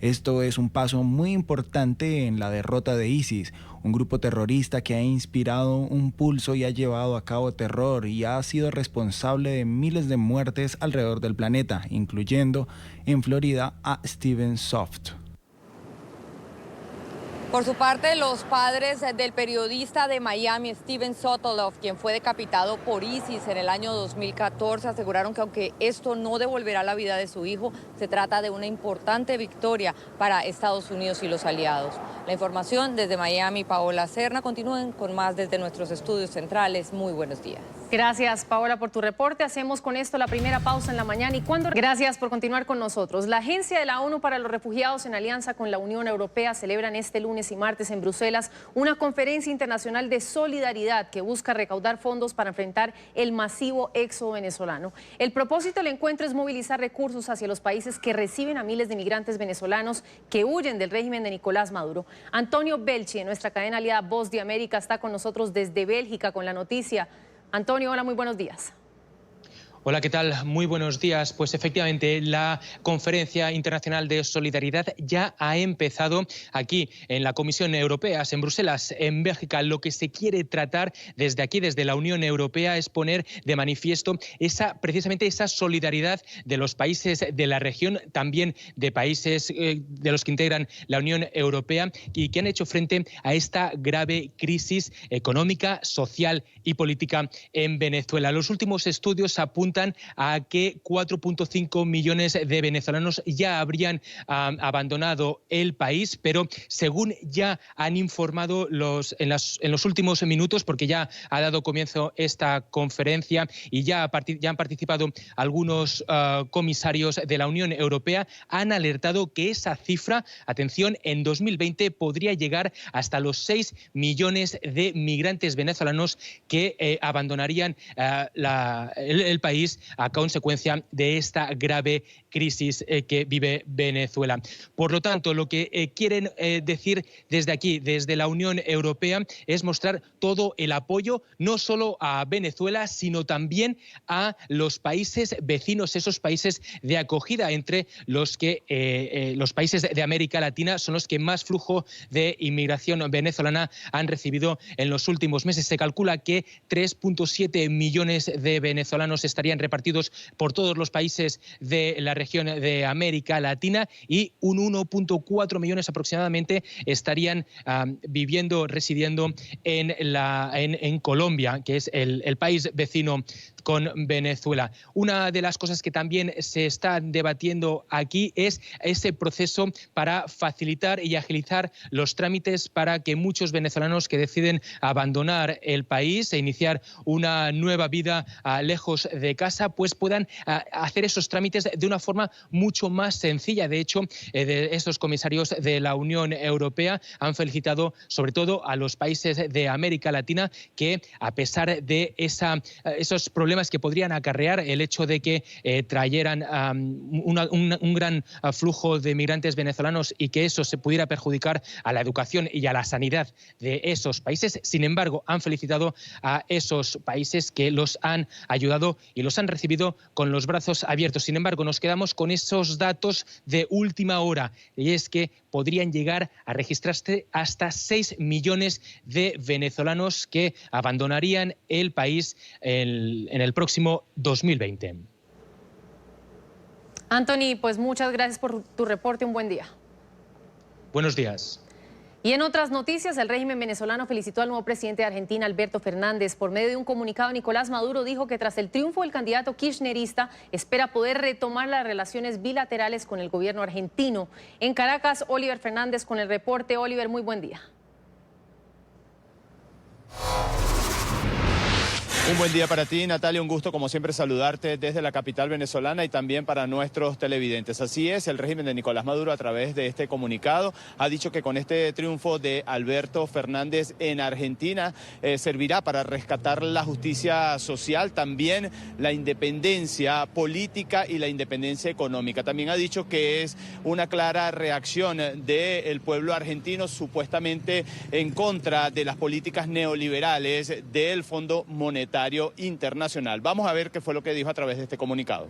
Esto es un paso muy importante en la derrota de ISIS, un grupo terrorista que ha inspirado un pulso y ha llevado a cabo terror y ha sido responsable de miles de muertes alrededor del planeta, incluyendo en Florida a Steven Soft. Por su parte, los padres del periodista de Miami, Steven Sotoloff, quien fue decapitado por ISIS en el año 2014, aseguraron que aunque esto no devolverá la vida de su hijo, se trata de una importante victoria para Estados Unidos y los aliados. La información desde Miami, Paola Serna. Continúen con más desde nuestros estudios centrales. Muy buenos días. Gracias, Paola, por tu reporte. Hacemos con esto la primera pausa en la mañana y cuando... Gracias por continuar con nosotros. La Agencia de la ONU para los Refugiados, en alianza con la Unión Europea, celebran este lunes y martes en Bruselas una conferencia internacional de solidaridad que busca recaudar fondos para enfrentar el masivo éxodo venezolano. El propósito del encuentro es movilizar recursos hacia los países que reciben a miles de migrantes venezolanos que huyen del régimen de Nicolás Maduro. Antonio Belchi, de nuestra cadena aliada Voz de América, está con nosotros desde Bélgica con la noticia. Antonio, hola, muy buenos días. Hola, ¿qué tal? Muy buenos días. Pues efectivamente, la Conferencia Internacional de Solidaridad ya ha empezado aquí en la Comisión Europea, en Bruselas, en Bélgica. Lo que se quiere tratar desde aquí, desde la Unión Europea, es poner de manifiesto precisamente esa solidaridad de los países de la región, también de países de los que integran la Unión Europea y que han hecho frente a esta grave crisis económica, social y política en Venezuela. Los últimos estudios apuntan apuntan a que 4,5 millones de venezolanos ya habrían abandonado el país, pero según ya han informado en los últimos minutos, porque ya ha dado comienzo esta conferencia y ya han participado algunos comisarios de la Unión Europea, han alertado que esa cifra, atención, en 2020 podría llegar hasta los 6 millones de migrantes venezolanos que abandonarían el país a consecuencia de esta grave crisis que vive Venezuela. Por lo tanto, lo que quieren decir desde aquí, desde la Unión Europea, es mostrar todo el apoyo, no solo a Venezuela, sino también a los países vecinos, esos países de acogida, entre los que los países de América Latina son los que más flujo de inmigración venezolana han recibido en los últimos meses. Se calcula que 3,7 millones de venezolanos estarían repartidos por todos los países de la región de América Latina y un 1,4 millones aproximadamente estarían residiendo en Colombia, que es el país vecino con Venezuela. Una de las cosas que también se está debatiendo aquí es ese proceso para facilitar y agilizar los trámites para que muchos venezolanos que deciden abandonar el país e iniciar una nueva vida lejos de casa, pues puedan hacer esos trámites de una forma mucho más sencilla. De hecho, estos comisarios de la Unión Europea han felicitado sobre todo a los países de América Latina que, a pesar de esos problemas que podrían acarrear el hecho de que trayeran un gran flujo de migrantes venezolanos y que eso se pudiera perjudicar a la educación y a la sanidad de esos países, sin embargo, han felicitado a esos países que los han ayudado y los han recibido con los brazos abiertos. Sin embargo, nos quedamos con esos datos de última hora, y es que podrían llegar a registrarse hasta 6 millones de venezolanos que abandonarían el país en el próximo 2020. Anthony, pues muchas gracias por tu reporte. Un buen día. Buenos días. Y en otras noticias, el régimen venezolano felicitó al nuevo presidente de Argentina, Alberto Fernández. Por medio de un comunicado, Nicolás Maduro dijo que tras el triunfo del candidato kirchnerista, espera poder retomar las relaciones bilaterales con el gobierno argentino. En Caracas, Oliver Fernández con el reporte. Oliver, muy buen día. Un buen día para ti, Natalia, un gusto como siempre saludarte desde la capital venezolana y también para nuestros televidentes. Así es, el régimen de Nicolás Maduro a través de este comunicado ha dicho que con este triunfo de Alberto Fernández en Argentina servirá para rescatar la justicia social, también la independencia política y la independencia económica. También ha dicho que es una clara reacción del pueblo argentino supuestamente en contra de las políticas neoliberales del Fondo Monetario Internacional. Vamos a ver qué fue lo que dijo a través de este comunicado.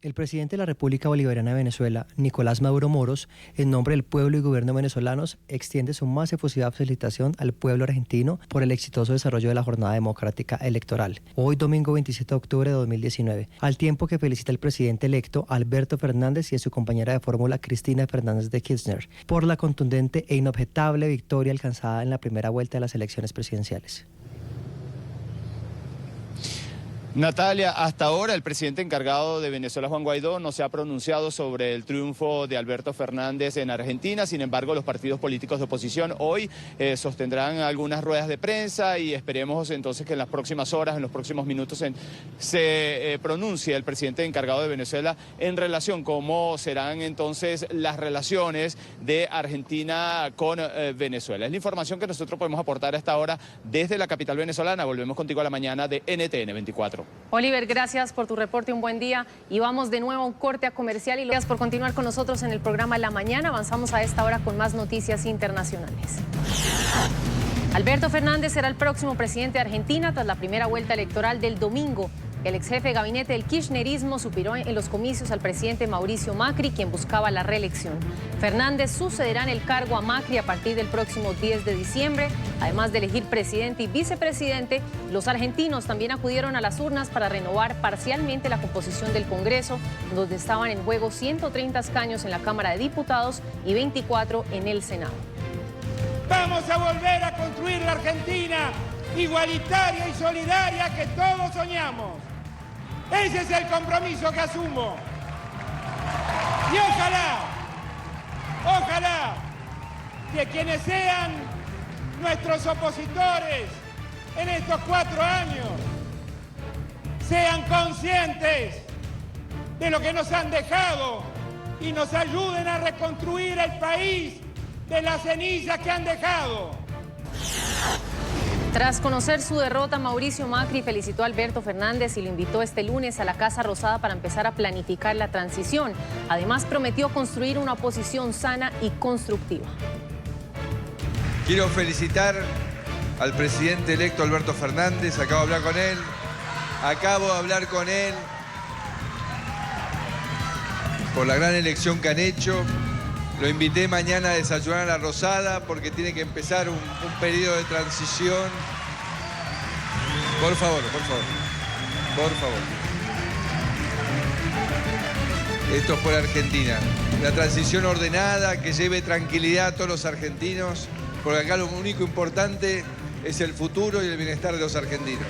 El presidente de la República Bolivariana de Venezuela, Nicolás Maduro Moros, en nombre del pueblo y gobierno venezolanos, extiende su más efusiva felicitación al pueblo argentino por el exitoso desarrollo de la jornada democrática electoral, hoy domingo 27 de octubre de 2019, al tiempo que felicita al presidente electo Alberto Fernández y a su compañera de fórmula Cristina Fernández de Kirchner por la contundente e inobjetable victoria alcanzada en la primera vuelta de las elecciones presidenciales. Natalia, hasta ahora el presidente encargado de Venezuela, Juan Guaidó, no se ha pronunciado sobre el triunfo de Alberto Fernández en Argentina. Sin embargo, los partidos políticos de oposición hoy sostendrán algunas ruedas de prensa y esperemos entonces que en las próximas horas, en los próximos minutos, se pronuncie el presidente encargado de Venezuela en relación cómo serán entonces las relaciones de Argentina con Venezuela. Es la información que nosotros podemos aportar a esta hora desde la capital venezolana. Volvemos contigo a la mañana de NTN 24. Oliver, gracias por tu reporte, un buen día. Y vamos de nuevo a un corte a comercial y gracias por continuar con nosotros en el programa La Mañana. Avanzamos a esta hora con más noticias internacionales. Alberto Fernández será el próximo presidente de Argentina tras la primera vuelta electoral del domingo. El ex jefe de gabinete del kirchnerismo superó en los comicios al presidente Mauricio Macri, quien buscaba la reelección. Fernández sucederá en el cargo a Macri a partir del próximo 10 de diciembre. Además de elegir presidente y vicepresidente, los argentinos también acudieron a las urnas para renovar parcialmente la composición del Congreso, donde estaban en juego 130 escaños en la Cámara de Diputados y 24 en el Senado. Vamos a volver a construir la Argentina igualitaria y solidaria que todos soñamos. Ese es el compromiso que asumo. Y ojalá que quienes sean nuestros opositores en estos 4 años sean conscientes de lo que nos han dejado y nos ayuden a reconstruir el país de las cenizas que han dejado. Tras conocer su derrota, Mauricio Macri felicitó a Alberto Fernández y lo invitó este lunes a la Casa Rosada para empezar a planificar la transición. Además, prometió construir una oposición sana y constructiva. Quiero felicitar al presidente electo Alberto Fernández. Acabo de hablar con él por la gran elección que han hecho. Lo invité mañana a desayunar a la Rosada porque tiene que empezar un periodo de transición. Por favor. Esto es por Argentina. Una transición ordenada que lleve tranquilidad a todos los argentinos, porque acá lo único importante es el futuro y el bienestar de los argentinos.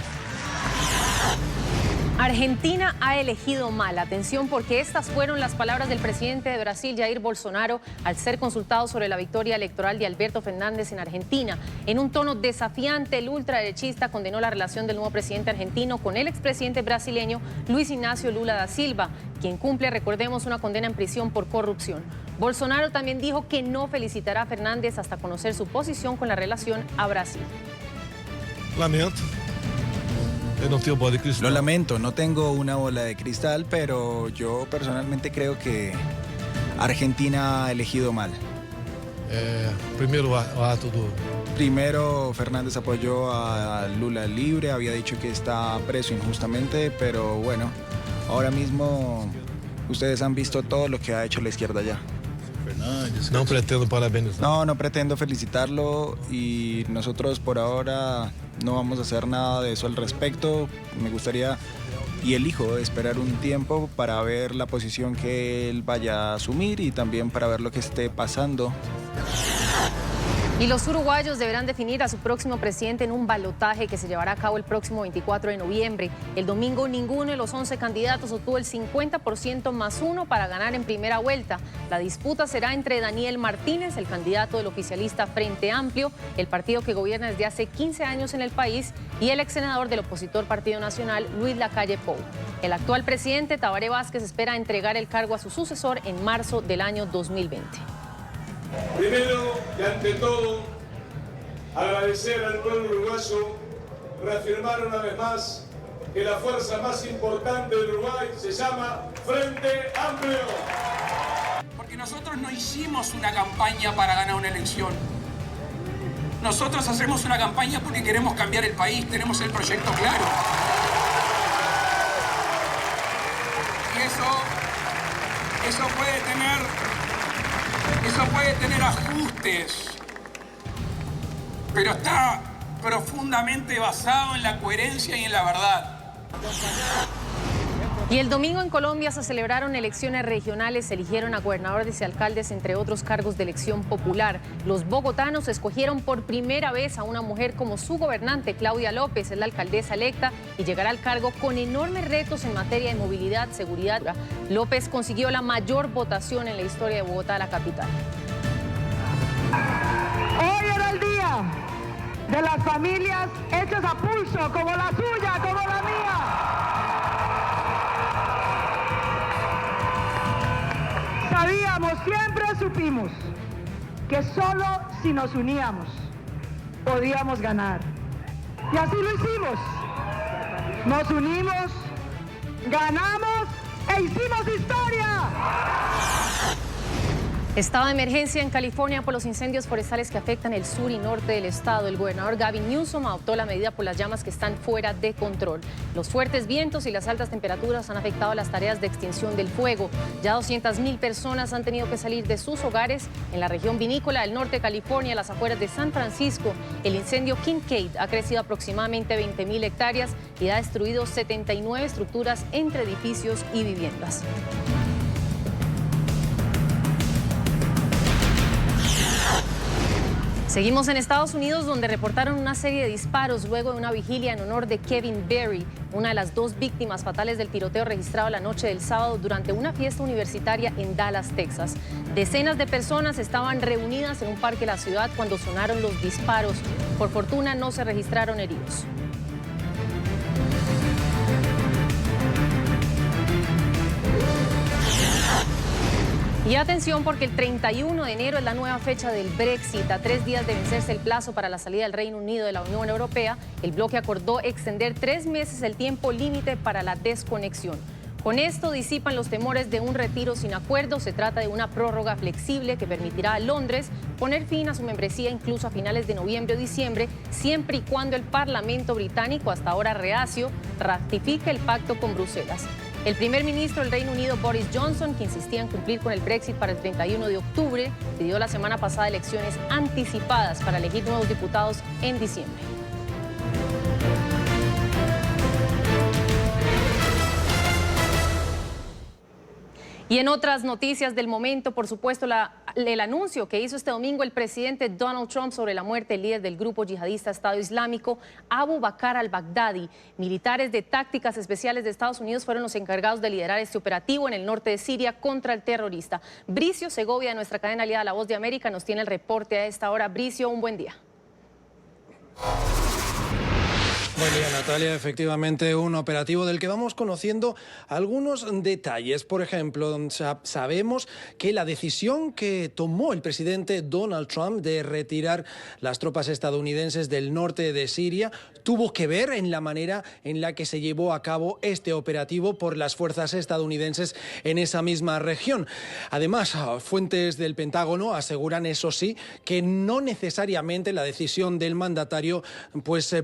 Argentina ha elegido mal. Atención, porque estas fueron las palabras del presidente de Brasil, Jair Bolsonaro, al ser consultado sobre la victoria electoral de Alberto Fernández en Argentina. En un tono desafiante, el ultraderechista condenó la relación del nuevo presidente argentino con el expresidente brasileño Luis Ignacio Lula da Silva, quien cumple, recordemos, una condena en prisión por corrupción. Bolsonaro también dijo que no felicitará a Fernández hasta conocer su posición con la relación a Brasil. Lamento. No tengo bola de cristal. Lo lamento, no tengo una bola de cristal, pero yo personalmente creo que Argentina ha elegido mal. Primero Fernández apoyó a Lula libre, había dicho que está preso injustamente, pero bueno, ahora mismo ustedes han visto todo lo que ha hecho la izquierda allá. No pretendo parabenizar. No pretendo felicitarlo y nosotros por ahora no vamos a hacer nada de eso al respecto. Me gustaría y elijo esperar un tiempo para ver la posición que él vaya a asumir y también para ver lo que esté pasando. Y los uruguayos deberán definir a su próximo presidente en un balotaje que se llevará a cabo el próximo 24 de noviembre. El domingo ninguno de los 11 candidatos obtuvo el 50% más 1 para ganar en primera vuelta. La disputa será entre Daniel Martínez, el candidato del oficialista Frente Amplio, el partido que gobierna desde hace 15 años en el país, y el ex senador del opositor Partido Nacional, Luis Lacalle Pou. El actual presidente, Tabaré Vázquez, espera entregar el cargo a su sucesor en marzo del año 2020. Primero y ante todo, agradecer al pueblo uruguayo, reafirmar una vez más que la fuerza más importante del Uruguay se llama Frente Amplio. Porque nosotros no hicimos una campaña para ganar una elección. Nosotros hacemos una campaña porque queremos cambiar el país, tenemos el proyecto claro. Y eso puede tener ajustes, pero está profundamente basado en la coherencia y en la verdad. Y el domingo en Colombia se celebraron elecciones regionales, se eligieron a gobernadores y alcaldes, entre otros cargos de elección popular. Los bogotanos escogieron por primera vez a una mujer como su gobernante. Claudia López es la alcaldesa electa y llegará al cargo con enormes retos en materia de movilidad, seguridad. López consiguió la mayor votación en la historia de Bogotá, la capital. Hoy era el día de las familias hechas a pulso, como la suya, como la mía. Sabíamos, siempre supimos que solo si nos uníamos podíamos ganar. Y así lo hicimos. Nos unimos, ganamos e hicimos historia. Estado de emergencia en California por los incendios forestales que afectan el sur y norte del estado. El gobernador Gavin Newsom adoptó la medida por las llamas que están fuera de control. Los fuertes vientos y las altas temperaturas han afectado las tareas de extinción del fuego. Ya 200,000 personas han tenido que salir de sus hogares en la región vinícola del norte de California, a las afueras de San Francisco. El incendio Kincade ha crecido aproximadamente 20,000 hectáreas y ha destruido 79 estructuras entre edificios y viviendas. Seguimos en Estados Unidos, donde reportaron una serie de disparos luego de una vigilia en honor de Kevin Berry, una de las 2 víctimas fatales del tiroteo registrado la noche del sábado durante una fiesta universitaria en Dallas, Texas. Decenas de personas estaban reunidas en un parque de la ciudad cuando sonaron los disparos. Por fortuna no se registraron heridos. Y atención, porque el 31 de enero es la nueva fecha del Brexit. A 3 días de vencerse el plazo para la salida del Reino Unido de la Unión Europea, el bloque acordó extender 3 meses el tiempo límite para la desconexión. Con esto disipan los temores de un retiro sin acuerdo. Se trata de una prórroga flexible que permitirá a Londres poner fin a su membresía incluso a finales de noviembre o diciembre, siempre y cuando el Parlamento británico, hasta ahora reacio, ratifique el pacto con Bruselas. El primer ministro del Reino Unido, Boris Johnson, que insistía en cumplir con el Brexit para el 31 de octubre, pidió la semana pasada elecciones anticipadas para elegir nuevos diputados en diciembre. Y en otras noticias del momento, por supuesto, el anuncio que hizo este domingo el presidente Donald Trump sobre la muerte del líder del grupo yihadista Estado Islámico, Abu Bakr al-Baghdadi. Militares de tácticas especiales de Estados Unidos fueron los encargados de liderar este operativo en el norte de Siria contra el terrorista. Bricio Segovia, de nuestra cadena aliada La Voz de América, nos tiene el reporte a esta hora. Bricio, un buen día. Buen día, Natalia. Efectivamente, un operativo del que vamos conociendo algunos detalles. Por ejemplo, sabemos que la decisión que tomó el presidente Donald Trump de retirar las tropas estadounidenses del norte de Siria tuvo que ver en la manera en la que se llevó a cabo este operativo por las fuerzas estadounidenses en esa misma región. Además, fuentes del Pentágono aseguran, eso sí, que no necesariamente la decisión del mandatario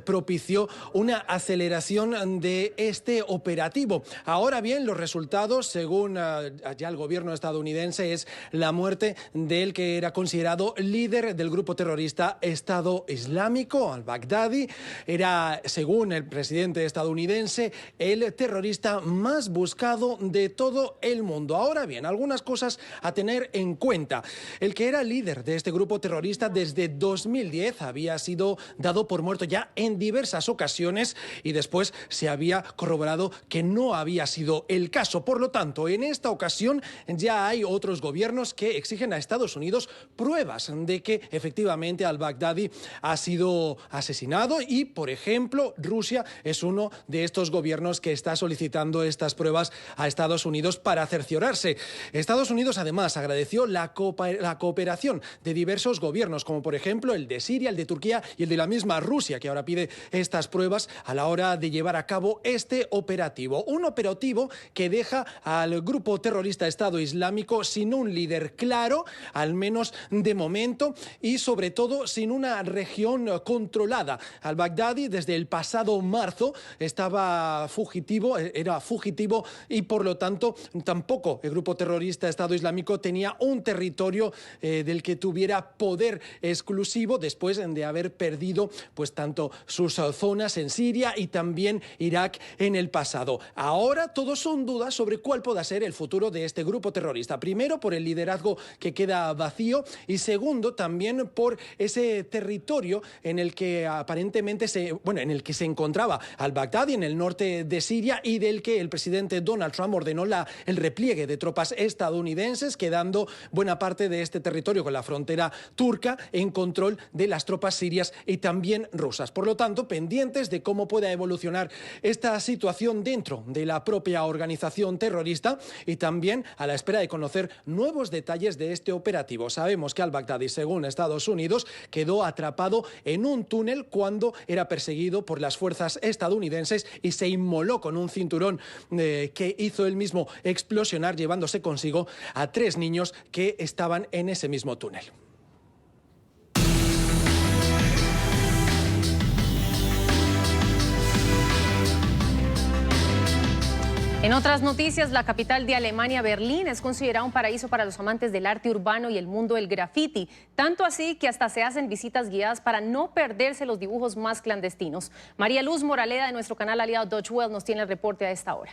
propició una aceleración de este operativo. Ahora bien, los resultados, según ya el gobierno estadounidense, es la muerte del que era considerado líder del grupo terrorista Estado Islámico, al-Baghdadi. Era, según el presidente estadounidense, el terrorista más buscado de todo el mundo. Ahora bien, algunas cosas a tener en cuenta. El que era líder de este grupo terrorista desde 2010 había sido dado por muerto ya en diversas ocasiones y después se había corroborado que no había sido el caso. Por lo tanto, en esta ocasión ya hay otros gobiernos que exigen a Estados Unidos pruebas de que efectivamente al-Baghdadi ha sido asesinado y, por ejemplo, Rusia es uno de estos gobiernos que está solicitando estas pruebas a Estados Unidos para cerciorarse. Estados Unidos además agradeció la cooperación de diversos gobiernos, como por ejemplo el de Siria, el de Turquía y el de la misma Rusia, que ahora pide estas pruebas a la hora de llevar a cabo este operativo. Un operativo que deja al grupo terrorista Estado Islámico sin un líder claro, al menos de momento, y sobre todo sin una región controlada. Al-Baghdadi desde el pasado marzo era fugitivo y por lo tanto tampoco el grupo terrorista Estado Islámico tenía un territorio del que tuviera poder exclusivo después de haber perdido tanto sus zonas en Siria y también Irak en el pasado. Ahora todos son dudas sobre cuál pueda ser el futuro de este grupo terrorista. Primero, por el liderazgo que queda vacío y segundo, también por ese territorio en el que aparentemente en el que se encontraba al-Baghdadi en el norte de Siria y del que el presidente Donald Trump ordenó el repliegue de tropas estadounidenses, quedando buena parte de este territorio con la frontera turca en control de las tropas sirias y también rusas. Por lo tanto, pendientes de cómo pueda evolucionar esta situación dentro de la propia organización terrorista y también a la espera de conocer nuevos detalles de este operativo. Sabemos que al-Baghdadi, según Estados Unidos, quedó atrapado en un túnel cuando era perseguido por las fuerzas estadounidenses y se inmoló con un cinturón que hizo él mismo explosionar, llevándose consigo a 3 niños que estaban en ese mismo túnel. En otras noticias, la capital de Alemania, Berlín, es considerada un paraíso para los amantes del arte urbano y el mundo del graffiti. Tanto así que hasta se hacen visitas guiadas para no perderse los dibujos más clandestinos. María Luz Moraleda, de nuestro canal aliado Deutsche Welle, nos tiene el reporte a esta hora.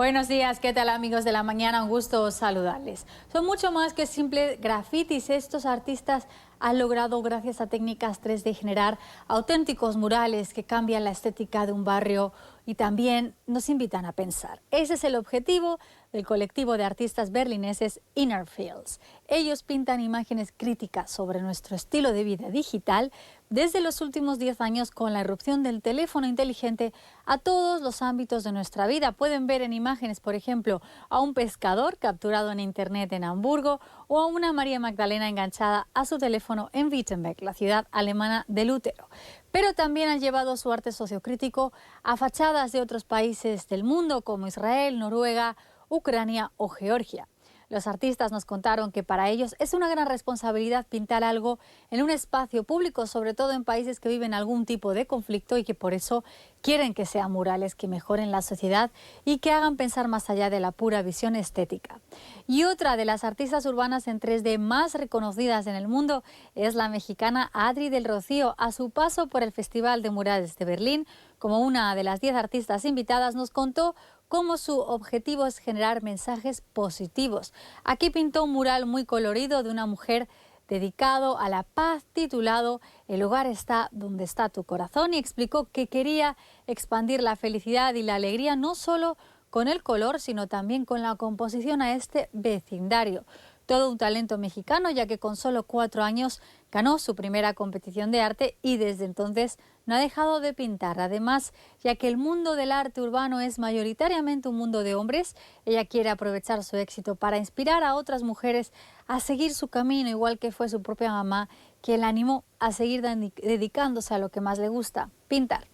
Buenos días, ¿qué tal amigos de la mañana? Un gusto saludarles. Son mucho más que simples grafitis. Estos artistas han logrado, gracias a técnicas 3D, generar auténticos murales que cambian la estética de un barrio y también nos invitan a pensar. Ese es el objetivo del colectivo de artistas berlineses Inner Fields. Ellos pintan imágenes críticas sobre nuestro estilo de vida digital desde los últimos 10 años con la irrupción del teléfono inteligente a todos los ámbitos de nuestra vida. Pueden ver en imágenes, por ejemplo, a un pescador capturado en internet en Hamburgo o a una María Magdalena enganchada a su teléfono en Wittenberg, la ciudad alemana de Lutero. Pero también han llevado su arte sociocrítico a fachadas de otros países del mundo como Israel, Noruega, Ucrania o Georgia. Los artistas nos contaron que para ellos es una gran responsabilidad pintar algo en un espacio público, sobre todo en países que viven algún tipo de conflicto y que por eso quieren que sean murales que mejoren la sociedad y que hagan pensar más allá de la pura visión estética. Y otra de las artistas urbanas en 3D más reconocidas en el mundo es la mexicana Adri del Rocío. A su paso por el Festival de Murales de Berlín, como una de las 10 artistas invitadas, nos contó cómo su objetivo es generar mensajes positivos. Aquí pintó un mural muy colorido de una mujer dedicado a la paz, titulado "El hogar está donde está tu corazón", y explicó que quería expandir la felicidad y la alegría no solo con el color, sino también con la composición a este vecindario. Todo un talento mexicano, ya que con solo 4 años ganó su primera competición de arte y desde entonces no ha dejado de pintar. Además, ya que el mundo del arte urbano es mayoritariamente un mundo de hombres, ella quiere aprovechar su éxito para inspirar a otras mujeres a seguir su camino, igual que fue su propia mamá, quien la animó a seguir dedicándose a lo que más le gusta, pintar.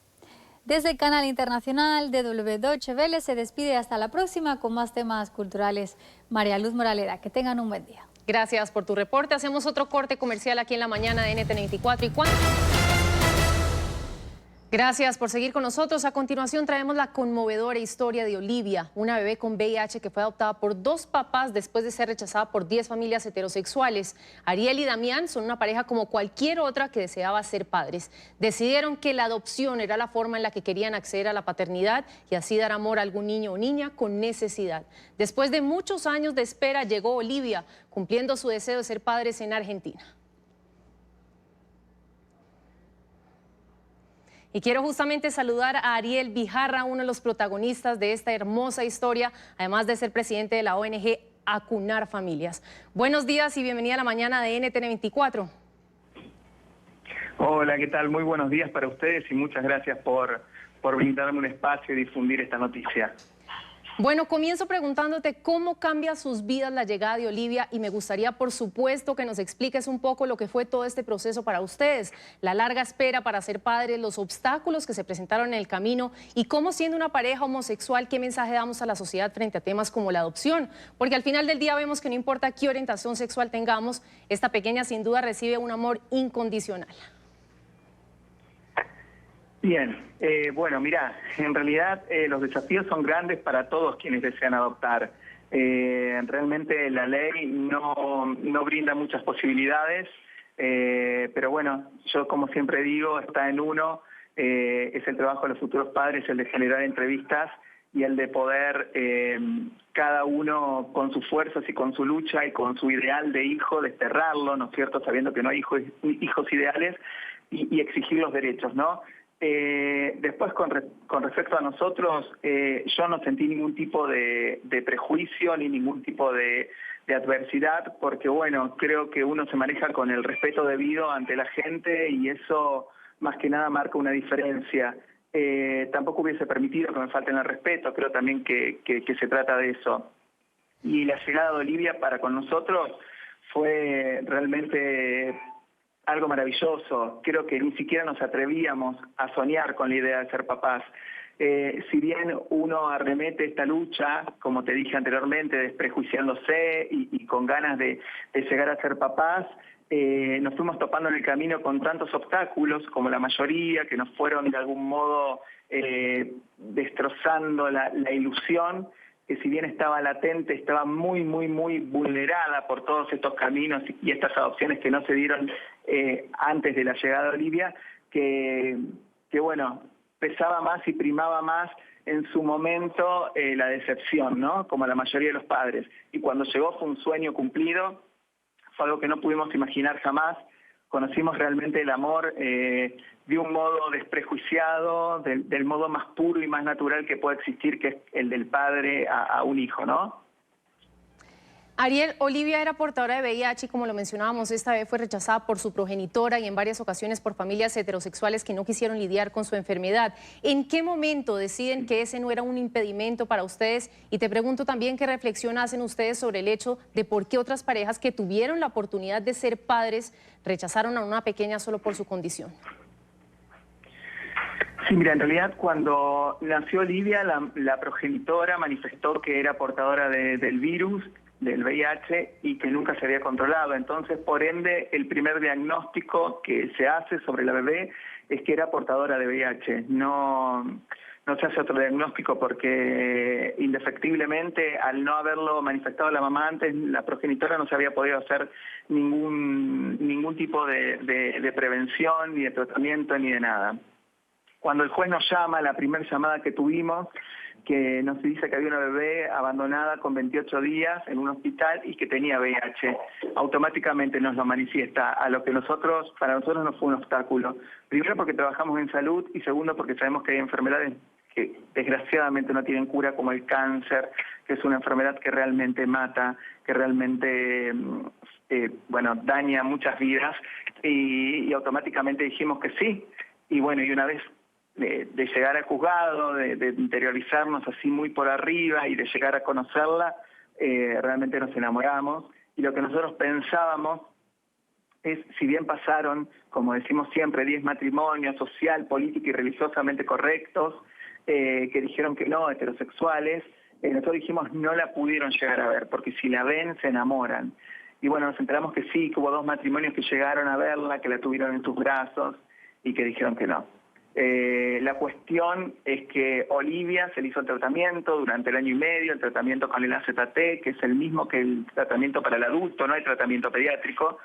Desde el canal internacional DW Deutsche Welle se despide hasta la próxima con más temas culturales. María Luz Moraleda, que tengan un buen día. Gracias por tu reporte. Hacemos otro corte comercial aquí en la mañana de NTN24. Gracias por seguir con nosotros. A continuación traemos la conmovedora historia de Olivia, una bebé con VIH que fue adoptada por 2 papás después de ser rechazada por 10 familias heterosexuales. Ariel y Damián son una pareja como cualquier otra que deseaba ser padres. Decidieron que la adopción era la forma en la que querían acceder a la paternidad y así dar amor a algún niño o niña con necesidad. Después de muchos años de espera llegó Olivia, cumpliendo su deseo de ser padres en Argentina. Y quiero justamente saludar a Ariel Bijarra, uno de los protagonistas de esta hermosa historia, además de ser presidente de la ONG Acunar Familias. Buenos días y bienvenida a la mañana de NTN24. Hola, ¿qué tal? Muy buenos días para ustedes y muchas gracias por brindarme un espacio y difundir esta noticia. Bueno, comienzo preguntándote cómo cambia sus vidas la llegada de Olivia y me gustaría, por supuesto, que nos expliques un poco lo que fue todo este proceso para ustedes, la larga espera para ser padres, los obstáculos que se presentaron en el camino y cómo, siendo una pareja homosexual, qué mensaje damos a la sociedad frente a temas como la adopción, porque al final del día vemos que no importa qué orientación sexual tengamos, esta pequeña sin duda recibe un amor incondicional. Bien, bueno, mira, en realidad los desafíos son grandes para todos quienes desean adoptar. Realmente la ley no brinda muchas posibilidades, pero bueno, yo como siempre digo, está en uno, es el trabajo de los futuros padres, el de generar entrevistas y el de poder cada uno con sus fuerzas y con su lucha y con su ideal de hijo, desterrarlo, ¿no es cierto?, sabiendo que no hay hijos ideales y exigir los derechos, ¿no? Después, con respecto a nosotros, yo no sentí ningún tipo de prejuicio ni ningún tipo de adversidad, porque bueno, creo que uno se maneja con el respeto debido ante la gente y eso más que nada marca una diferencia. Tampoco hubiese permitido que me falten el respeto, creo también que se trata de eso. Y la llegada de Olivia para con nosotros fue realmente algo maravilloso. Creo que ni siquiera nos atrevíamos a soñar con la idea de ser papás. Si bien uno arremete esta lucha, como te dije anteriormente, desprejuiciándose y con ganas de llegar a ser papás, nos fuimos topando en el camino con tantos obstáculos, como la mayoría, que nos fueron de algún modo destrozando la ilusión, que si bien estaba latente, estaba muy vulnerada por todos estos caminos y estas adopciones que no se dieron antes de la llegada de Olivia, que bueno, pesaba más y primaba más en su momento la decepción, ¿no? Como la mayoría de los padres. Y cuando llegó fue un sueño cumplido, fue algo que no pudimos imaginar jamás. Conocimos realmente el amor de un modo desprejuiciado, del modo más puro y más natural que puede existir, que es el del padre a un hijo, ¿no? Ariel, Olivia era portadora de VIH y como lo mencionábamos, esta vez fue rechazada por su progenitora y en varias ocasiones por familias heterosexuales que no quisieron lidiar con su enfermedad. ¿En qué momento deciden que ese no era un impedimento para ustedes? Y te pregunto también qué reflexión hacen ustedes sobre el hecho de por qué otras parejas que tuvieron la oportunidad de ser padres rechazaron a una pequeña solo por su condición. Sí, mira, en realidad cuando nació Olivia, la progenitora manifestó que era portadora del virus, del VIH, y que nunca se había controlado. Entonces, por ende, el primer diagnóstico que se hace sobre la bebé es que era portadora de VIH. No se hace otro diagnóstico porque indefectiblemente, al no haberlo manifestado la mamá antes, la progenitora no se había podido hacer ningún tipo de prevención, ni de tratamiento, ni de nada. Cuando el juez nos llama, la primera llamada que tuvimos, que nos dice que había una bebé abandonada con 28 días en un hospital y que tenía VIH. Automáticamente nos lo manifiesta, a lo que para nosotros no fue un obstáculo. Primero porque trabajamos en salud y segundo porque sabemos que hay enfermedades que desgraciadamente no tienen cura, como el cáncer, que es una enfermedad que realmente mata, que realmente daña muchas vidas, y automáticamente dijimos que sí. Y bueno, y una vez de llegar al juzgado, de interiorizarnos así muy por arriba y de llegar a conocerla, realmente nos enamoramos. Y lo que nosotros pensábamos es, si bien pasaron, como decimos siempre, 10 matrimonios social, político y religiosamente correctos, que dijeron que no, heterosexuales, nosotros dijimos no la pudieron llegar a ver, porque si la ven se enamoran. Y bueno, nos enteramos que sí, que hubo 2 matrimonios que llegaron a verla, que la tuvieron en sus brazos y que dijeron que no. La cuestión es que Olivia se le hizo el tratamiento durante el año y medio, el tratamiento con el AZT, que es el mismo que el tratamiento para el adulto, no hay tratamiento pediátrico.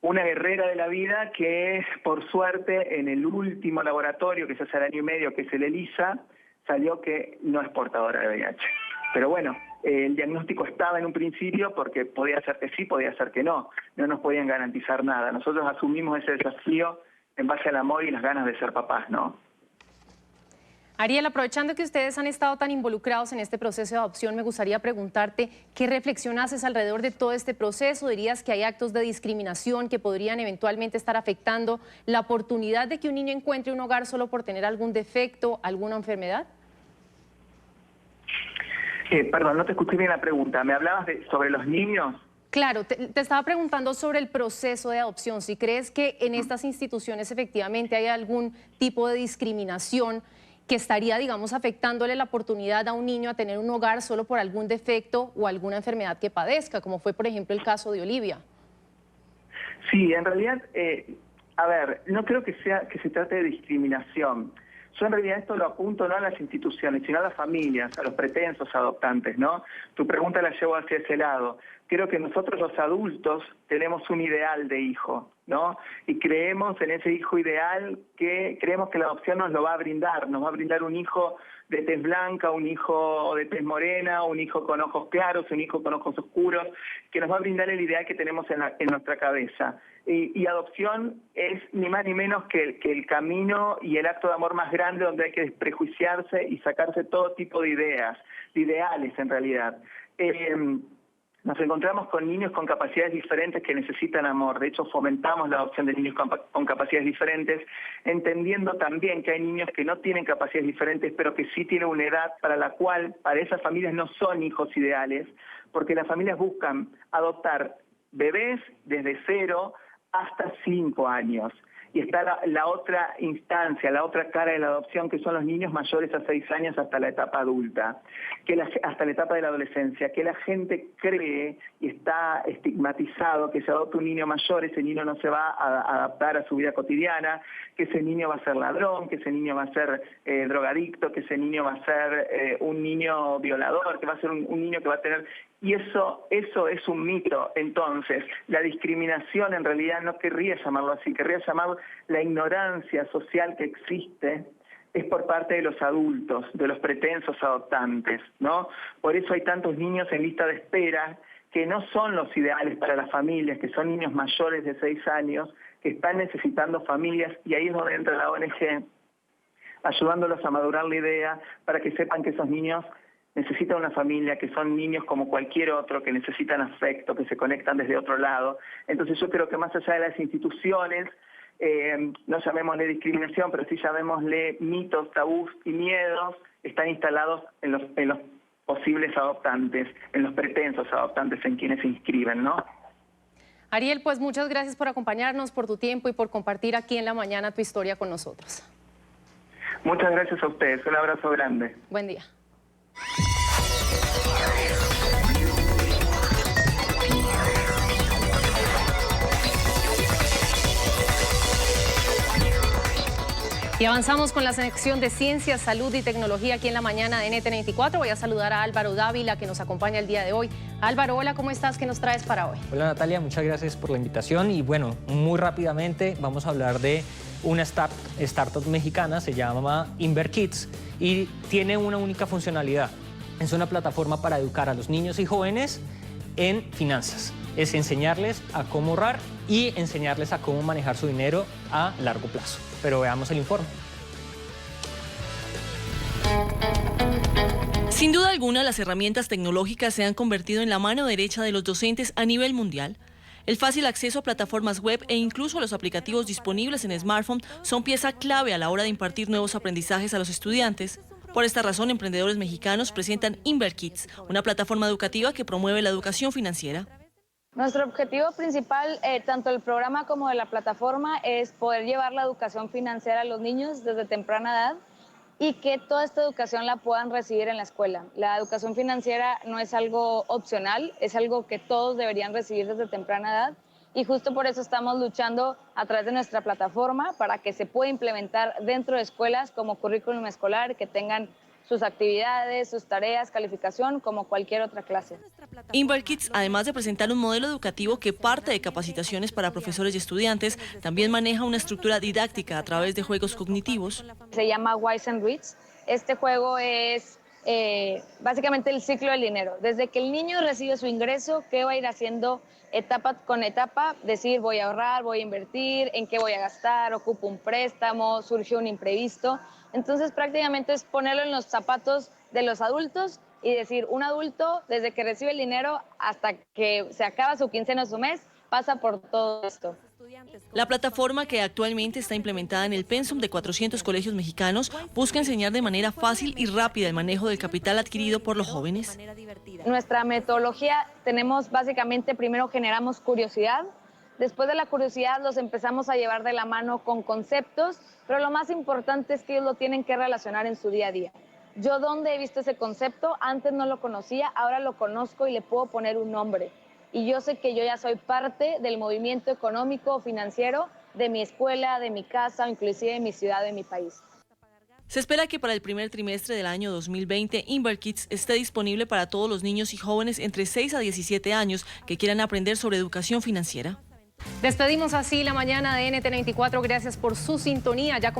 Una guerrera de la vida que, por suerte, en el último laboratorio que se hace al año y medio, que es el ELISA, salió que no es portadora de VIH. Pero bueno, el diagnóstico estaba en un principio porque podía ser que sí, podía ser que no. No nos podían garantizar nada. Nosotros asumimos ese desafío en base al amor y las ganas de ser papás, ¿no? Ariel, aprovechando que ustedes han estado tan involucrados en este proceso de adopción, me gustaría preguntarte qué reflexión haces alrededor de todo este proceso. ¿Dirías que hay actos de discriminación que podrían eventualmente estar afectando la oportunidad de que un niño encuentre un hogar solo por tener algún defecto, alguna enfermedad? Perdón, no te escuché bien la pregunta. ¿Me hablabas sobre los niños? Claro, te estaba preguntando sobre el proceso de adopción. Si crees que en estas instituciones efectivamente hay algún tipo de discriminación que estaría, digamos, afectándole la oportunidad a un niño a tener un hogar solo por algún defecto o alguna enfermedad que padezca, como fue, por ejemplo, el caso de Olivia. Sí, en realidad, no creo que se trate de discriminación. Yo en realidad esto lo apunto no a las instituciones, sino a las familias, a los pretensos adoptantes, ¿no? Tu pregunta la llevo hacia ese lado. Creo que nosotros los adultos tenemos un ideal de hijo, ¿no? Y creemos en ese hijo ideal, que creemos que la adopción nos lo va a brindar. Nos va a brindar un hijo de tez blanca, un hijo de tez morena, un hijo con ojos claros, un hijo con ojos oscuros, que nos va a brindar el ideal que tenemos en nuestra cabeza. Y adopción es ni más ni menos que el camino y el acto de amor más grande, donde hay que desprejuiciarse y sacarse todo tipo de ideas, de ideales en realidad. Nos encontramos con niños con capacidades diferentes que necesitan amor. De hecho, fomentamos la adopción de niños con capacidades diferentes, entendiendo también que hay niños que no tienen capacidades diferentes, pero que sí tienen una edad para la cual, para esas familias no son hijos ideales, porque las familias buscan adoptar bebés desde 0 hasta 5 años. Y está la otra instancia, la otra cara de la adopción, que son los niños mayores a 6 años hasta la etapa adulta, hasta la etapa de la adolescencia, que la gente cree y está estigmatizado que si adopta un niño mayor, ese niño no se va a adaptar a su vida cotidiana, que ese niño va a ser ladrón, que ese niño va a ser drogadicto, que ese niño va a ser un niño violador, que va a ser un niño que va a tener... Y eso es un mito. Entonces, la discriminación en realidad no querría llamarlo así, querría llamar la ignorancia social que existe es por parte de los adultos, de los pretensos adoptantes, ¿no? Por eso hay tantos niños en lista de espera que no son los ideales para las familias, que son niños mayores de 6 años, que están necesitando familias, y ahí es donde entra la ONG, ayudándolos a madurar la idea para que sepan que esos niños necesitan una familia, que son niños como cualquier otro, que necesitan afecto, que se conectan desde otro lado. Entonces yo creo que más allá de las instituciones, no llamémosle discriminación, pero sí llamémosle mitos, tabús y miedos, están instalados en los posibles adoptantes, en los pretensos adoptantes, en quienes se inscriben, ¿no? Ariel, pues muchas gracias por acompañarnos, por tu tiempo y por compartir aquí en La Mañana tu historia con nosotros. Muchas gracias a ustedes, un abrazo grande. Buen día. Y avanzamos con la sección de Ciencia, Salud y Tecnología aquí en La Mañana de NTN24. Voy a saludar a Álvaro Dávila, que nos acompaña el día de hoy. Álvaro, hola, ¿cómo estás? ¿Qué nos traes para hoy? Hola Natalia, muchas gracias por la invitación. Y bueno, muy rápidamente vamos a hablar de una startup mexicana, se llama InverKids y tiene una única funcionalidad. Es una plataforma para educar a los niños y jóvenes en finanzas. Es enseñarles a cómo ahorrar y enseñarles a cómo manejar su dinero a largo plazo. Pero veamos el informe. Sin duda alguna, las herramientas tecnológicas se han convertido en la mano derecha de los docentes a nivel mundial. El fácil acceso a plataformas web e incluso a los aplicativos disponibles en smartphone son pieza clave a la hora de impartir nuevos aprendizajes a los estudiantes. Por esta razón, emprendedores mexicanos presentan InverKids, una plataforma educativa que promueve la educación financiera. Nuestro objetivo principal, tanto del programa como de la plataforma, es poder llevar la educación financiera a los niños desde temprana edad y que toda esta educación la puedan recibir en la escuela. La educación financiera no es algo opcional, es algo que todos deberían recibir desde temprana edad, y justo por eso estamos luchando a través de nuestra plataforma para que se pueda implementar dentro de escuelas como currículum escolar, que tengan sus actividades, sus tareas, calificación, como cualquier otra clase. InverKids, además de presentar un modelo educativo que parte de capacitaciones para profesores y estudiantes, también maneja una estructura didáctica a través de juegos cognitivos. Se llama Wise and Rich. Este juego es básicamente el ciclo del dinero. Desde que el niño recibe su ingreso, ¿qué va a ir haciendo etapa con etapa? Decir, voy a ahorrar, voy a invertir, en qué voy a gastar, ocupo un préstamo, surgió un imprevisto. Entonces prácticamente es ponerlo en los zapatos de los adultos y decir, un adulto desde que recibe el dinero hasta que se acaba su quincena o su mes, pasa por todo esto. La plataforma, que actualmente está implementada en el pensum de 400 colegios mexicanos, busca enseñar de manera fácil y rápida el manejo del capital adquirido por los jóvenes. Nuestra metodología tenemos básicamente, primero generamos curiosidad, después de la curiosidad los empezamos a llevar de la mano con conceptos, pero lo más importante es que ellos lo tienen que relacionar en su día a día. Yo ¿dónde he visto ese concepto? Antes no lo conocía, ahora lo conozco y le puedo poner un nombre. Y yo sé que yo ya soy parte del movimiento económico o financiero de mi escuela, de mi casa, o inclusive de mi ciudad, de mi país. Se espera que para el primer trimestre del año 2020, InverKids esté disponible para todos los niños y jóvenes entre 6 a 17 años que quieran aprender sobre educación financiera. Despedimos así La Mañana de NTN24. Gracias por su sintonía. Ya